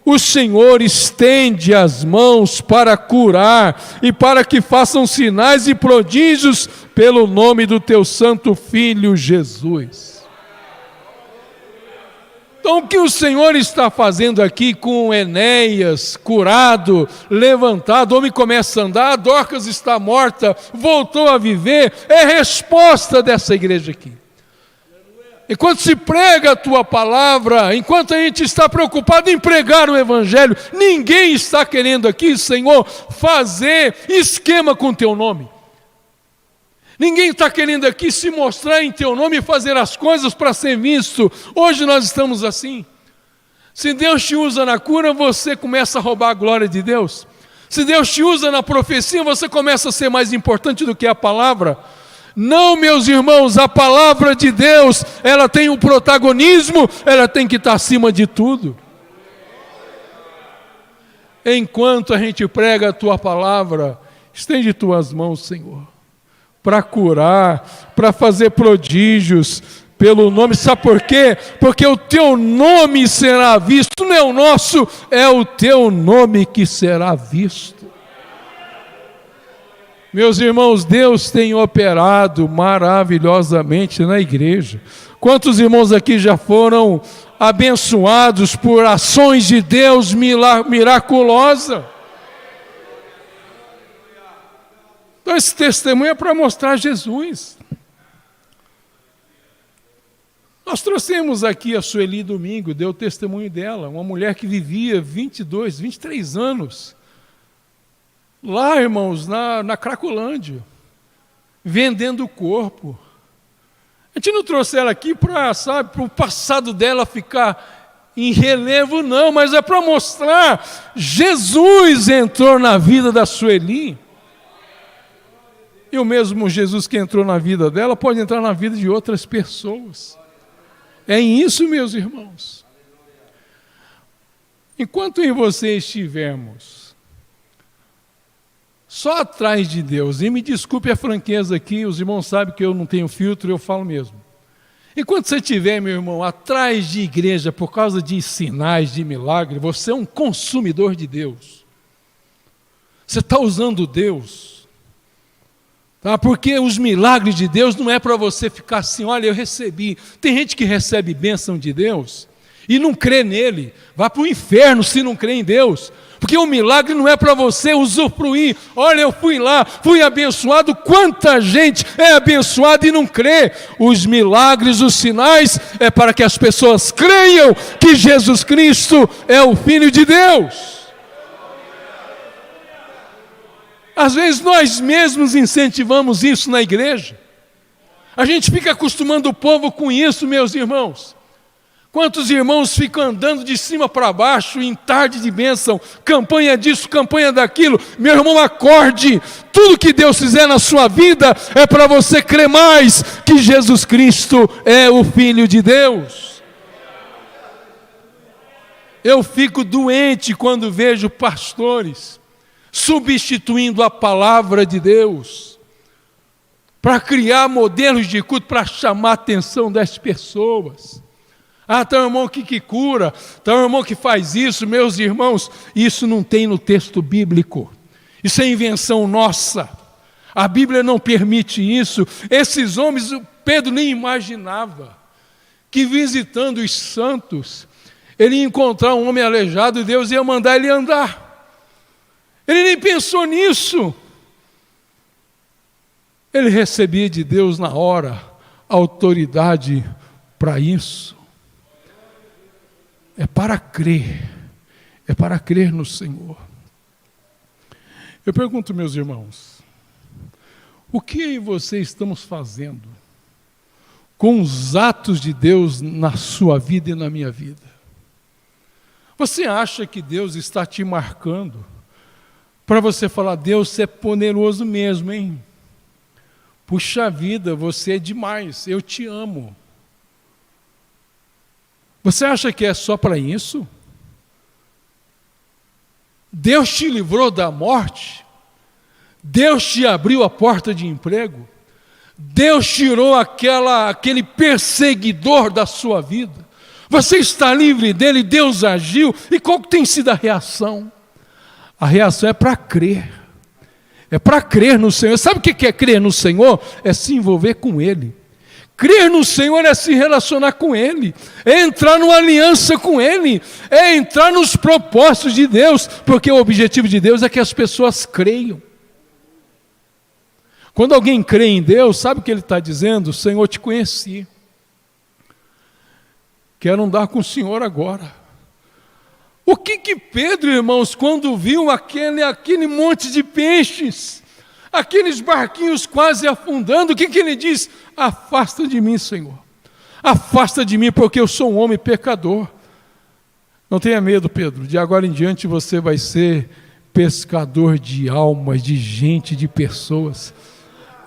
o Senhor estende as mãos para curar e para que façam sinais e prodígios pelo nome do teu santo Filho Jesus. Então, o que o Senhor está fazendo aqui com Enéas, curado, levantado, o homem começa a andar, Dorcas está morta, voltou a viver, é resposta dessa igreja aqui. Enquanto se prega a tua palavra, enquanto a gente está preocupado em pregar o evangelho, ninguém está querendo aqui, Senhor, fazer esquema com o teu nome. Ninguém está querendo aqui se mostrar em teu nome e fazer as coisas para ser visto. Hoje nós estamos assim. Se Deus te usa na cura, você começa a roubar a glória de Deus. Se Deus te usa na profecia, você começa a ser mais importante do que a palavra. Não, meus irmãos, a palavra de Deus, ela tem um protagonismo, ela tem que estar acima de tudo. Enquanto a gente prega a tua palavra, estende tuas mãos, Senhor, para curar, para fazer prodígios, pelo nome, sabe por quê? Porque o teu nome será visto, não é o nosso, é o teu nome que será visto. Meus irmãos, Deus tem operado maravilhosamente na igreja. Quantos irmãos aqui já foram abençoados por ações de Deus miraculosas? Então esse testemunho é para mostrar Jesus. Nós trouxemos aqui a Sueli domingo, deu o testemunho dela, uma mulher que vivia 22, 23 anos, lá, irmãos, na Cracolândia, vendendo o corpo. A gente não trouxe ela aqui para, sabe, para o passado dela ficar em relevo não, mas é para mostrar, Jesus entrou na vida da Sueli. E o mesmo Jesus que entrou na vida dela pode entrar na vida de outras pessoas. É isso, meus irmãos. Enquanto em você estivermos só atrás de Deus, e me desculpe a franqueza aqui, os irmãos sabem que eu não tenho filtro, eu falo mesmo. Enquanto você estiver, meu irmão, atrás de igreja por causa de sinais, de milagre, você é um consumidor de Deus. Você está usando Deus. Tá? Porque os milagres de Deus não é para você ficar assim, olha, eu recebi. Tem gente que recebe bênção de Deus e não crê nele. Vai para o inferno se não crê em Deus. Porque o milagre não é para você usufruir. Olha, eu fui lá, fui abençoado. Quanta gente é abençoada e não crê. Os milagres, os sinais, é para que as pessoas creiam que Jesus Cristo é o Filho de Deus. Às vezes nós mesmos incentivamos isso na igreja. A gente fica acostumando o povo com isso, meus irmãos. Quantos irmãos ficam andando de cima para baixo em tarde de bênção, campanha disso, campanha daquilo. Meu irmão, acorde, tudo que Deus fizer na sua vida é para você crer mais que Jesus Cristo é o Filho de Deus. Eu fico doente quando vejo pastores substituindo a palavra de Deus para criar modelos de culto, para chamar a atenção das pessoas. Ah, tem um irmão aqui que cura, tem um irmão que faz isso. Meus irmãos, isso não tem no texto bíblico. Isso é invenção nossa. A Bíblia não permite isso. Esses homens, Pedro nem imaginava que visitando os santos, ele ia encontrar um homem aleijado e Deus ia mandar ele andar. Ele nem pensou nisso. Ele recebia de Deus na hora autoridade para isso. É para crer no Senhor. Eu pergunto, meus irmãos, o que eu e você estamos fazendo com os atos de Deus na sua vida e na minha vida? Você acha que Deus está te marcando para você falar, Deus, você é poderoso mesmo, hein? Puxa vida, você é demais, eu te amo. Você acha que é só para isso? Deus te livrou da morte? Deus te abriu a porta de emprego? Deus tirou aquele perseguidor da sua vida? Você está livre dele, Deus agiu, e qual tem sido a reação? A reação é para crer. É para crer no Senhor. Sabe o que é crer no Senhor? É se envolver com Ele. Crer no Senhor é se relacionar com Ele, é entrar numa aliança com Ele, é entrar nos propósitos de Deus, porque o objetivo de Deus é que as pessoas creiam. Quando alguém crê em Deus, sabe o que Ele está dizendo? Senhor, te conheci, quero andar com o Senhor agora. O que Pedro, irmãos, quando viu aquele monte de peixes, aqueles barquinhos quase afundando, o que ele diz? Afasta de mim, Senhor. Afasta de mim, porque eu sou um homem pecador. Não tenha medo, Pedro. De agora em diante você vai ser pescador de almas, de gente, de pessoas.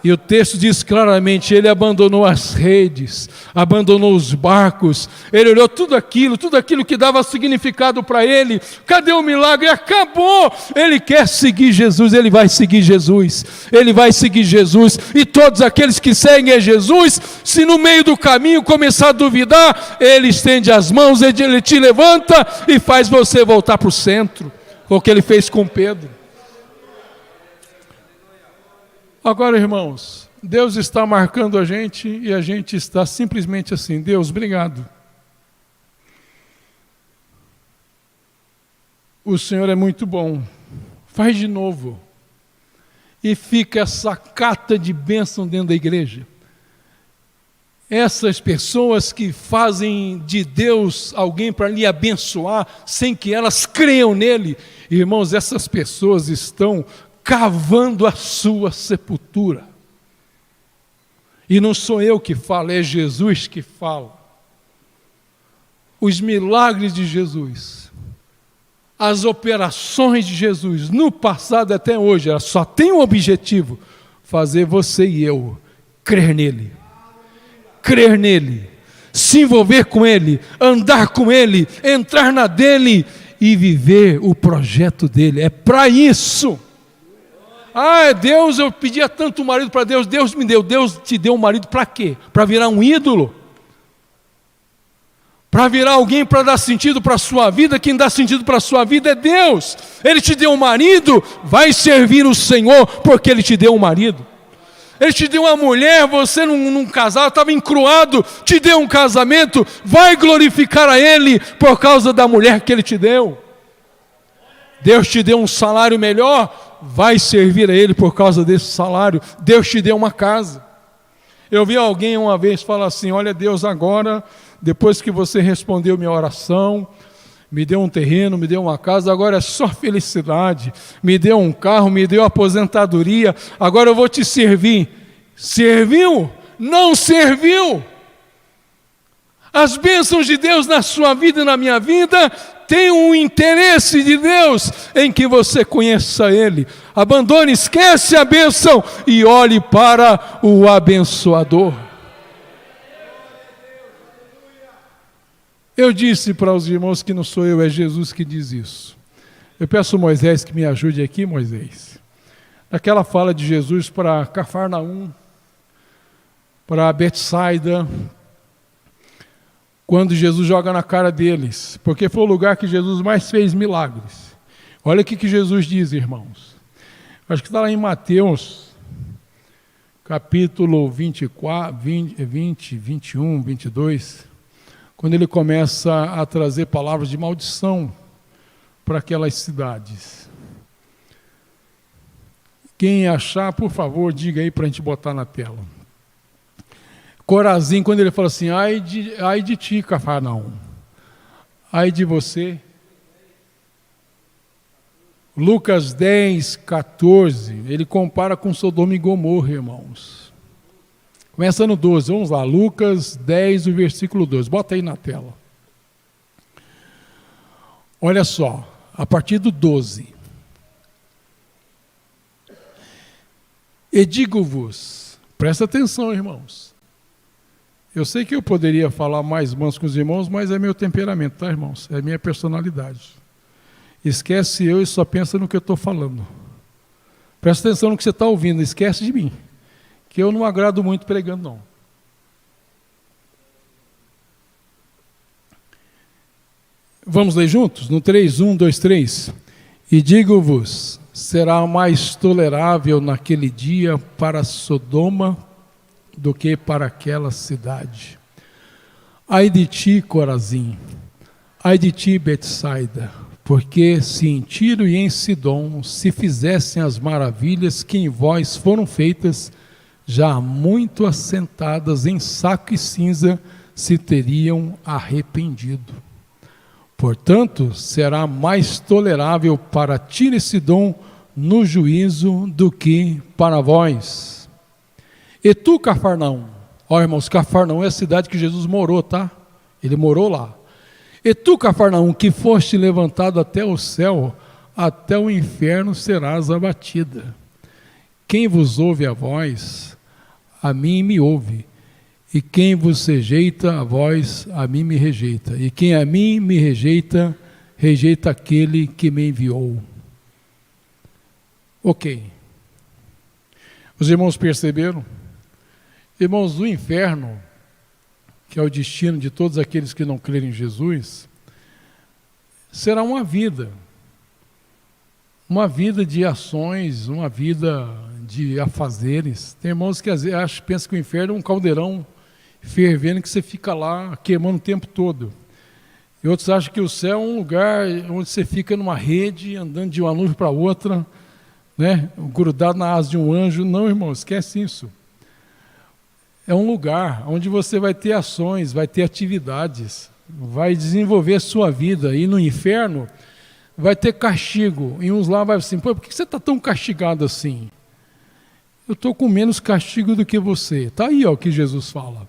E o texto diz claramente, ele abandonou as redes, abandonou os barcos, ele olhou tudo aquilo que dava significado para ele. Cadê o milagre? Acabou! Ele quer seguir Jesus, ele vai seguir Jesus, ele vai seguir Jesus. E todos aqueles que seguem a Jesus, se no meio do caminho começar a duvidar, ele estende as mãos, ele te levanta e faz você voltar para o centro. Foi o que ele fez com Pedro. Agora, irmãos, Deus está marcando a gente e a gente está simplesmente assim, Deus, obrigado. O Senhor é muito bom, faz de novo. E fica essa cata de bênção dentro da igreja. Essas pessoas que fazem de Deus alguém para lhe abençoar, sem que elas creiam nele. Irmãos, essas pessoas estão cavando a sua sepultura. E não sou eu que falo, é Jesus que fala. os milagres de Jesus, as operações de Jesus, no passado até hoje, ela só tem um objetivo: fazer você e eu crer nele, se envolver com ele, andar com ele, entrar na dele e viver o projeto dele. É para isso. Deus, eu pedia tanto um marido para Deus, Deus me deu. Deus te deu um marido para quê? Para virar um ídolo? Para virar alguém para dar sentido para a sua vida? Quem dá sentido para a sua vida é Deus. Ele te deu um marido, vai servir o Senhor, porque Ele te deu um marido. Ele te deu uma mulher, você num casal, estava encruado, te deu um casamento, vai glorificar a Ele por causa da mulher que Ele te deu. Deus te deu um salário melhor, vai servir a Ele por causa desse salário. Deus te deu uma casa. Eu vi alguém uma vez falar assim: olha, Deus, agora, depois que você respondeu minha oração, me deu um terreno, me deu uma casa, agora é só felicidade, me deu um carro, me deu aposentadoria, agora eu vou te servir. Serviu? Não serviu. As bênçãos de Deus na sua vida e na minha vida têm um interesse de Deus em que você conheça Ele. Abandone, esquece a bênção e olhe para o abençoador. Eu disse para os irmãos que não sou eu, é Jesus que diz isso. Eu peço a Moisés que me ajude aqui, Moisés. Naquela fala de Jesus para Cafarnaum, para Betsaida, quando Jesus joga na cara deles, porque foi o lugar que Jesus mais fez milagres. Olha o que Jesus diz, irmãos. Acho que está lá em Mateus, capítulo 24, 20, 21, 22, quando ele começa a trazer palavras de maldição para aquelas cidades. Quem achar, por favor, diga aí para a gente botar na tela. Corazim, quando ele fala assim: ai de ti, Cafarnaum, ai de você. Lucas 10, 14, ele compara com Sodoma e Gomorra, irmãos. Começa no 12, vamos lá, Lucas 10, o versículo 12, bota aí na tela. Olha só, a partir do 12. E digo-vos, presta atenção, irmãos. Eu sei que eu poderia falar mais manso com os irmãos, mas é meu temperamento, tá, irmãos? É minha personalidade. Esquece eu e só pensa no que eu estou falando. Presta atenção no que você está ouvindo, esquece de mim. Que eu não agrado muito pregando, não. Vamos ler juntos? No 3, 1, 2, 3. E digo-vos, será mais tolerável naquele dia para Sodoma do que para aquela cidade. Ai de ti, Corazim, ai de ti, Betsaida, porque se em Tiro e em Sidom se fizessem as maravilhas que em vós foram feitas, já muito assentadas em saco e cinza se teriam arrependido. Portanto, será mais tolerável para Tiro e Sidom no juízo do que para vós. E tu, Cafarnaum, ó irmãos, Cafarnaum é a cidade que Jesus morou, tá? Ele morou lá. E tu, Cafarnaum, que foste levantado até o céu, até o inferno serás abatida. Quem vos ouve a vós, a mim me ouve. E quem vos rejeita a vós, a mim me rejeita. E quem a mim me rejeita, rejeita aquele que me enviou. Ok. Os irmãos perceberam? Irmãos, o inferno, que é o destino de todos aqueles que não crerem em Jesus, será uma vida de ações, uma vida de afazeres. Tem irmãos que às vezes pensam que o inferno é um caldeirão fervendo que você fica lá queimando o tempo todo. E outros acham que o céu é um lugar onde você fica numa rede, andando de uma nuvem para outra, né? Grudado na asa de um anjo. Não, irmão, esquece isso. É um lugar onde você vai ter ações, vai ter atividades, vai desenvolver a sua vida. E no inferno vai ter castigo. E uns lá vai assim: pô, por que você está tão castigado assim? Eu estou com menos castigo do que você. Está aí ó, o que Jesus fala.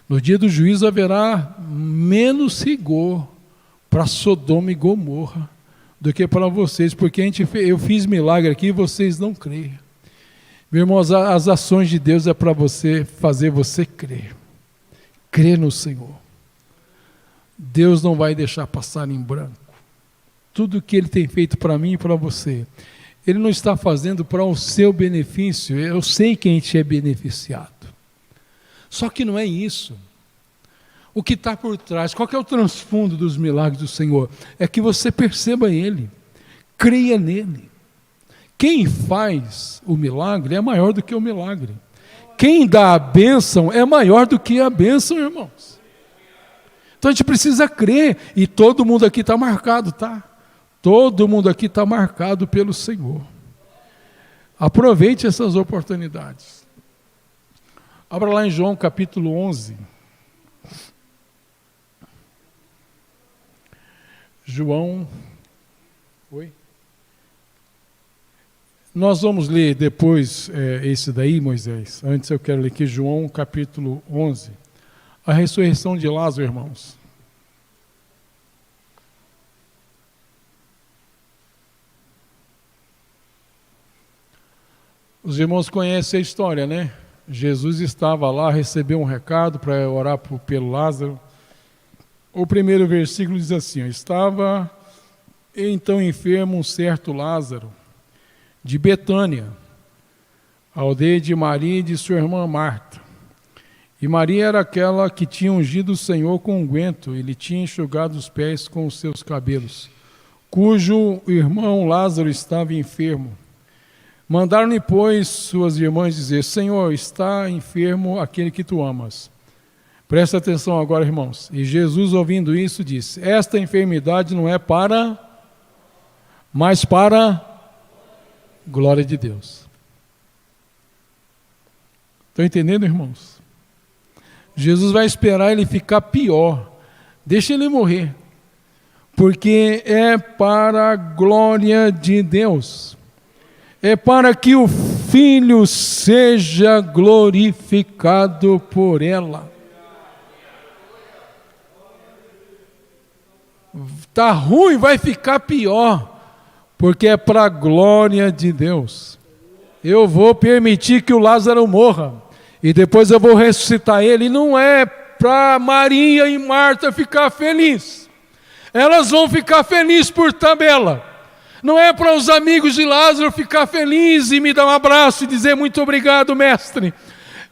No dia do juízo haverá menos rigor para Sodoma e Gomorra do que para vocês, porque eu fiz milagre aqui e vocês não creem. Meu irmão, as ações de Deus é para fazer você crer. Crer no Senhor. Deus não vai deixar passar em branco. Tudo que Ele tem feito para mim e para você, Ele não está fazendo para o seu benefício. Eu sei que a gente é beneficiado. Só que não é isso. O que está por trás, qual que é o transfundo dos milagres do Senhor? É que você perceba Ele, creia nele. Quem faz o milagre é maior do que o milagre. Quem dá a bênção é maior do que a bênção, irmãos. Então a gente precisa crer, e todo mundo aqui está marcado, tá? Todo mundo aqui está marcado pelo Senhor. Aproveite essas oportunidades. Abra lá em João capítulo 11. João. Oi? Nós vamos ler depois esse daí, Moisés. Antes eu quero ler aqui João capítulo 11. A ressurreição de Lázaro, irmãos. Os irmãos conhecem a história, né? Jesus estava lá, recebeu um recado para orar pelo Lázaro. O primeiro versículo diz assim: estava então enfermo um certo Lázaro, de Betânia, a aldeia de Maria e de sua irmã Marta. E Maria era aquela que tinha ungido o Senhor com unguento, e lhe tinha enxugado os pés com os seus cabelos, cujo irmão Lázaro estava enfermo. Mandaram-lhe, pois, suas irmãs dizer: Senhor, está enfermo aquele que tu amas. Presta atenção agora, irmãos. E Jesus, ouvindo isso, disse: esta enfermidade não é mas para glória de Deus. Estão entendendo, irmãos? Jesus vai esperar ele ficar pior. Deixa ele morrer. Porque é para a glória de Deus. É para que o Filho seja glorificado por ela. Está ruim, vai ficar pior. Porque é para a glória de Deus. Eu vou permitir que o Lázaro morra. E depois eu vou ressuscitar ele. E não é para Maria e Marta ficar felizes. Elas vão ficar felizes por tabela. Não é para os amigos de Lázaro ficar felizes e me dar um abraço e dizer muito obrigado, mestre.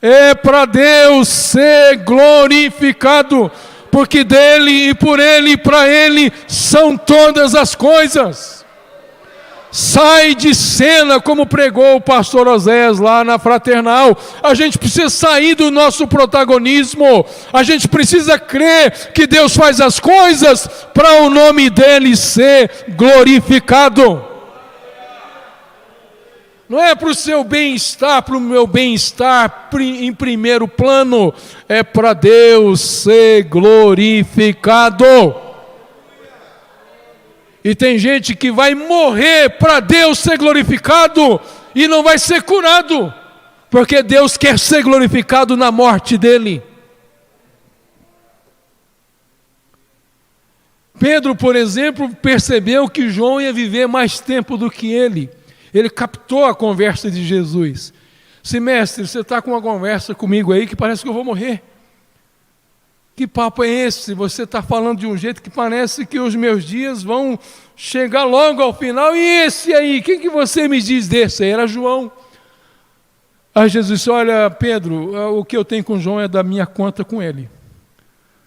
É para Deus ser glorificado. Porque dele e por ele e para ele são todas as coisas. Sai de cena, como pregou o pastor Oséias lá na Fraternal. A gente precisa sair do nosso protagonismo. A gente precisa crer que Deus faz as coisas para o nome dele ser glorificado. Não é para o seu bem-estar, para o meu bem-estar em primeiro plano. É para Deus ser glorificado. E tem gente que vai morrer para Deus ser glorificado e não vai ser curado, porque Deus quer ser glorificado na morte dele. Pedro, por exemplo, percebeu que João ia viver mais tempo do que ele. Ele captou a conversa de Jesus. Se mestre, você está com uma conversa comigo aí que parece que eu vou morrer. Que papo é esse? Você está falando de um jeito que parece que os meus dias vão chegar logo ao final. E esse aí, quem que você me diz desse? Era João. Aí Jesus disse: olha, Pedro, o que eu tenho com João é da minha conta com ele.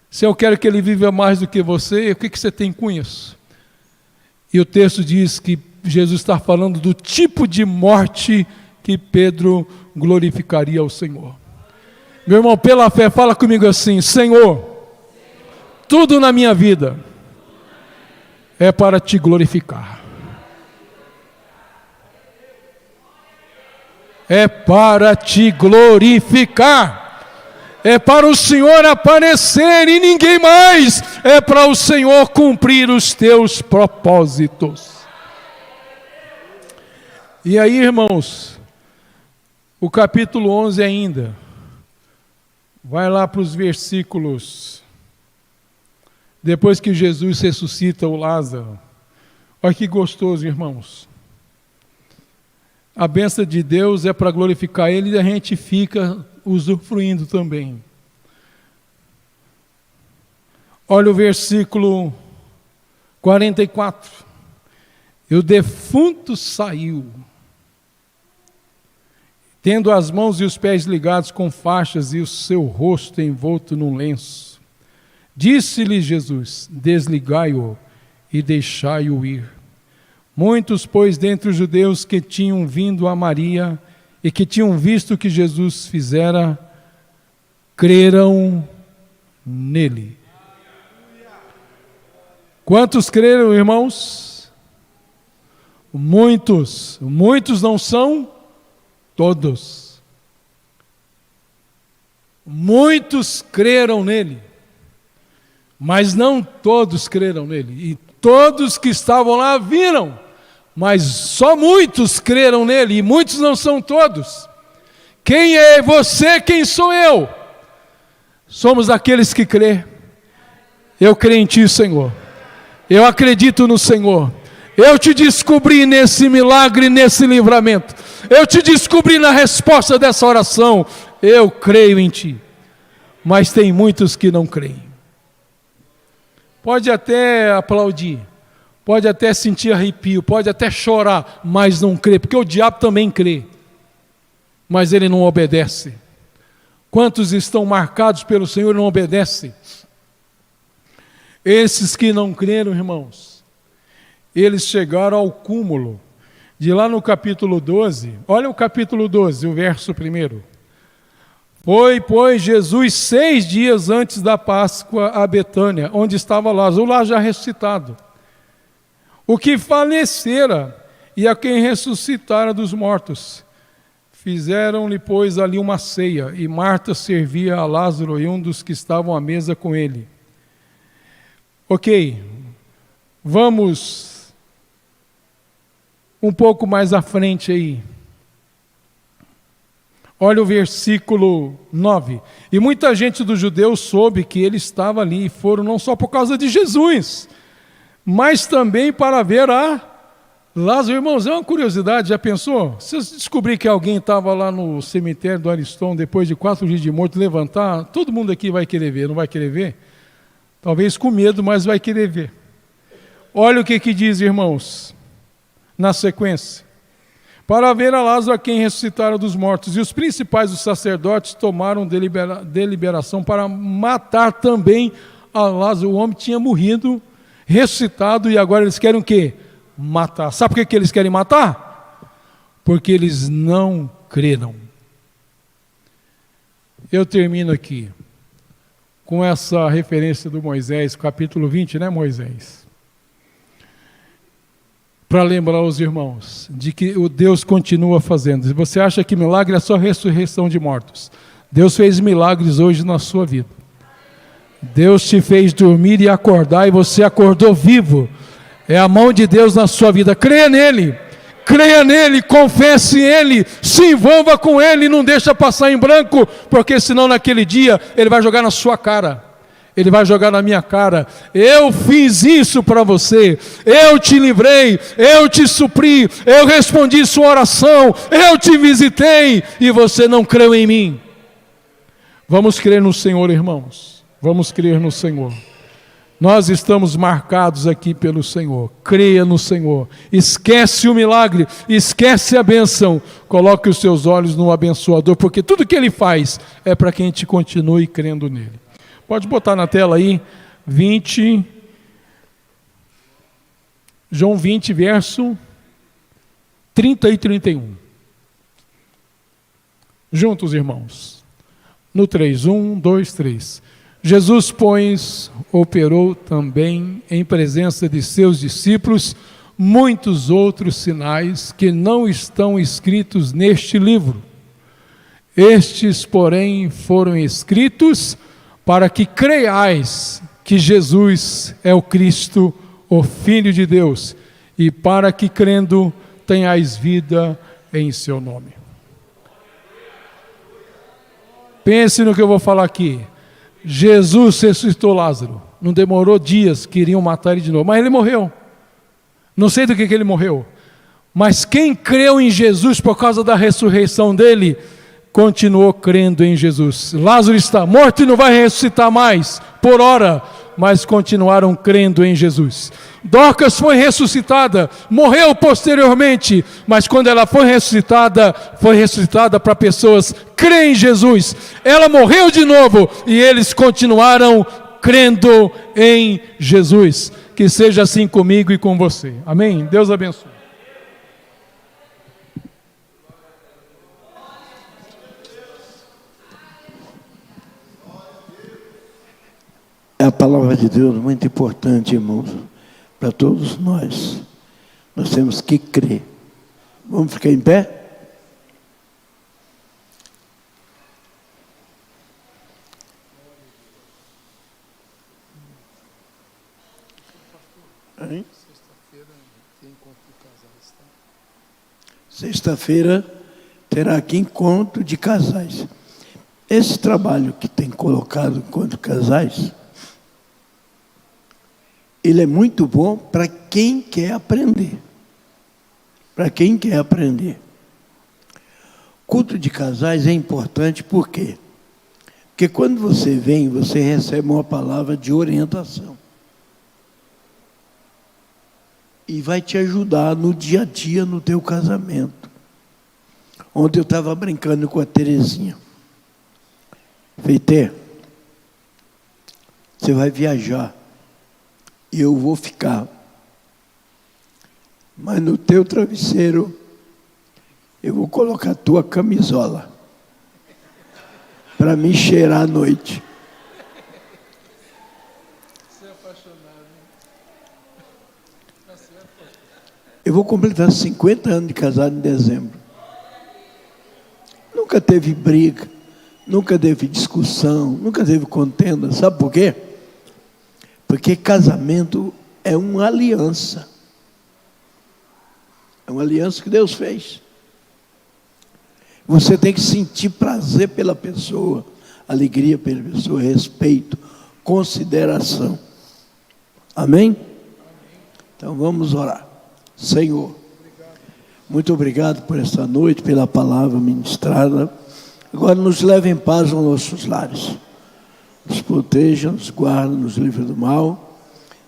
Se eu quero que ele viva mais do que você, o que você tem com isso? E o texto diz que Jesus está falando do tipo de morte que Pedro glorificaria ao Senhor. Meu irmão, pela fé, fala comigo assim: Senhor, tudo na minha vida é para te glorificar. É para te glorificar. É para o Senhor aparecer e ninguém mais. É para o Senhor cumprir os teus propósitos. E aí, irmãos, o capítulo 11 ainda. Vai lá para os versículos. Depois que Jesus ressuscita o Lázaro. Olha que gostoso, irmãos. A bênção de Deus é para glorificar Ele e a gente fica usufruindo também. Olha o versículo 44. E o defunto saiu, tendo as mãos e os pés ligados com faixas e o seu rosto envolto num lenço. Disse-lhe Jesus: desligai-o e deixai-o ir. Muitos, pois, dentre os judeus que tinham vindo a Maria e que tinham visto o que Jesus fizera, creram nele. Quantos creram, irmãos? Muitos. Muitos não são todos. Muitos creram nele, mas não todos creram nele. E todos que estavam lá viram, mas só muitos creram nele, e muitos não são todos. Quem é você? Quem sou eu? Somos aqueles que crê. Eu creio em Ti, Senhor. Eu acredito no Senhor. Eu te descobri nesse milagre, nesse livramento. Eu te descobri na resposta dessa oração. Eu creio em Ti. Mas tem muitos que não creem. Pode até aplaudir, pode até sentir arrepio, pode até chorar, mas não crê, porque o diabo também crê, mas ele não obedece. Quantos estão marcados pelo Senhor e não obedecem? Esses que não creram, irmãos, eles chegaram ao cúmulo, de lá no capítulo 12, olha o capítulo 12, o verso 1. Foi, pois, Jesus 6 dias antes da Páscoa a Betânia, onde estava Lázaro, o Lázaro já ressuscitado, o que falecera e a quem ressuscitara dos mortos. Fizeram-lhe, pois, ali uma ceia, e Marta servia a Lázaro e um dos que estavam à mesa com ele. Ok, vamos um pouco mais à frente aí. Olha o versículo 9. E muita gente dos judeus soube que ele estava ali, e foram não só por causa de Jesus, mas também para ver a Lázaro. Irmãos, é uma curiosidade, já pensou? Se você descobrir que alguém estava lá no cemitério do Ariston, depois de 4 dias de morto, levantar, todo mundo aqui vai querer ver, não vai querer ver? Talvez com medo, mas vai querer ver. Olha o que diz, irmãos, na sequência. Para ver a Lázaro, a quem ressuscitaram dos mortos. E os principais dos sacerdotes tomaram deliberação para matar também a Lázaro. O homem tinha morrido, ressuscitado, e agora eles querem o quê? Matar. Sabe por que eles querem matar? Porque eles não creram. Eu termino aqui com essa referência do Moisés, capítulo 20, né, Moisés? Para lembrar os irmãos de que o Deus continua fazendo. Se você acha que milagre é só ressurreição de mortos, Deus fez milagres hoje na sua vida. Deus te fez dormir e acordar, e você acordou vivo. É a mão de Deus na sua vida. Creia nele, confesse Ele, se envolva com Ele, não deixa passar em branco, porque senão naquele dia Ele vai jogar na sua cara. Ele vai jogar na minha cara: eu fiz isso para você, eu te livrei, eu te supri, eu respondi sua oração, eu te visitei e você não creu em mim. Vamos crer no Senhor, irmãos, vamos crer no Senhor. Nós estamos marcados aqui pelo Senhor. Creia no Senhor, esquece o milagre, esquece a bênção, coloque os seus olhos no abençoador, porque tudo que Ele faz é para que a gente continue crendo nele. Pode botar na tela aí, João 20, verso 30 e 31. Juntos, irmãos. No 3, 1, 2, 3. Jesus, pois, operou também em presença de seus discípulos muitos outros sinais que não estão escritos neste livro. Estes, porém, foram escritos para que creiais que Jesus é o Cristo, o Filho de Deus, e para que, crendo, tenhais vida em seu nome. Pense no que eu vou falar aqui. Jesus ressuscitou Lázaro. Não demorou dias, queriam matar ele de novo. Mas ele morreu. Não sei do que ele morreu. Mas quem creu em Jesus por causa da ressurreição dele, continuou crendo em Jesus. Lázaro está morto e não vai ressuscitar mais, por hora, mas continuaram crendo em Jesus. Dorcas foi ressuscitada, morreu posteriormente, mas quando ela foi ressuscitada para pessoas que creem em Jesus. Ela morreu de novo e eles continuaram crendo em Jesus. Que seja assim comigo e com você. Amém? Deus abençoe. A palavra de Deus é muito importante, irmãos, para todos nós. Nós temos que crer. Vamos ficar em pé? Sexta-feira terá aqui encontro de casais. Esse trabalho que tem colocado encontro de casais, ele é muito bom para quem quer aprender. Para quem quer aprender. Culto de casais é importante por quê? Porque quando você vem, você recebe uma palavra de orientação. E vai te ajudar no dia a dia, no teu casamento. Ontem eu estava brincando com a Terezinha. Feité, você vai viajar. E eu vou ficar. Mas no teu travesseiro, eu vou colocar a tua camisola. Para me cheirar à noite. Você é apaixonado, hein? Eu vou completar 50 anos de casado em dezembro. Nunca teve briga, nunca teve discussão, nunca teve contenda. Sabe por quê? Porque casamento é uma aliança. É uma aliança que Deus fez. Você tem que sentir prazer pela pessoa, alegria pela pessoa, respeito, consideração. Amém? Então vamos orar. Senhor, muito obrigado por esta noite, pela palavra ministrada. Agora nos leve em paz aos nossos lares. Nos proteja, nos guarda, nos livre do mal.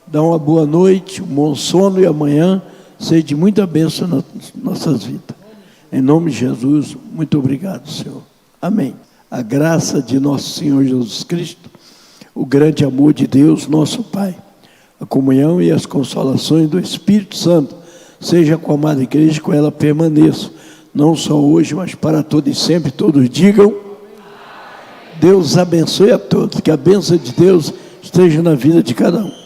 Dá uma boa noite, um bom sono e amanhã seja de muita bênção nas nossas vidas. Em nome de Jesus, muito obrigado, Senhor. Amém. A graça de nosso Senhor Jesus Cristo, o grande amor de Deus, nosso Pai, a comunhão e as consolações do Espírito Santo, seja com a amada igreja, com ela permaneça, não só hoje, mas para todos e sempre. Todos digam: Deus abençoe a todos, que a bênção de Deus esteja na vida de cada um.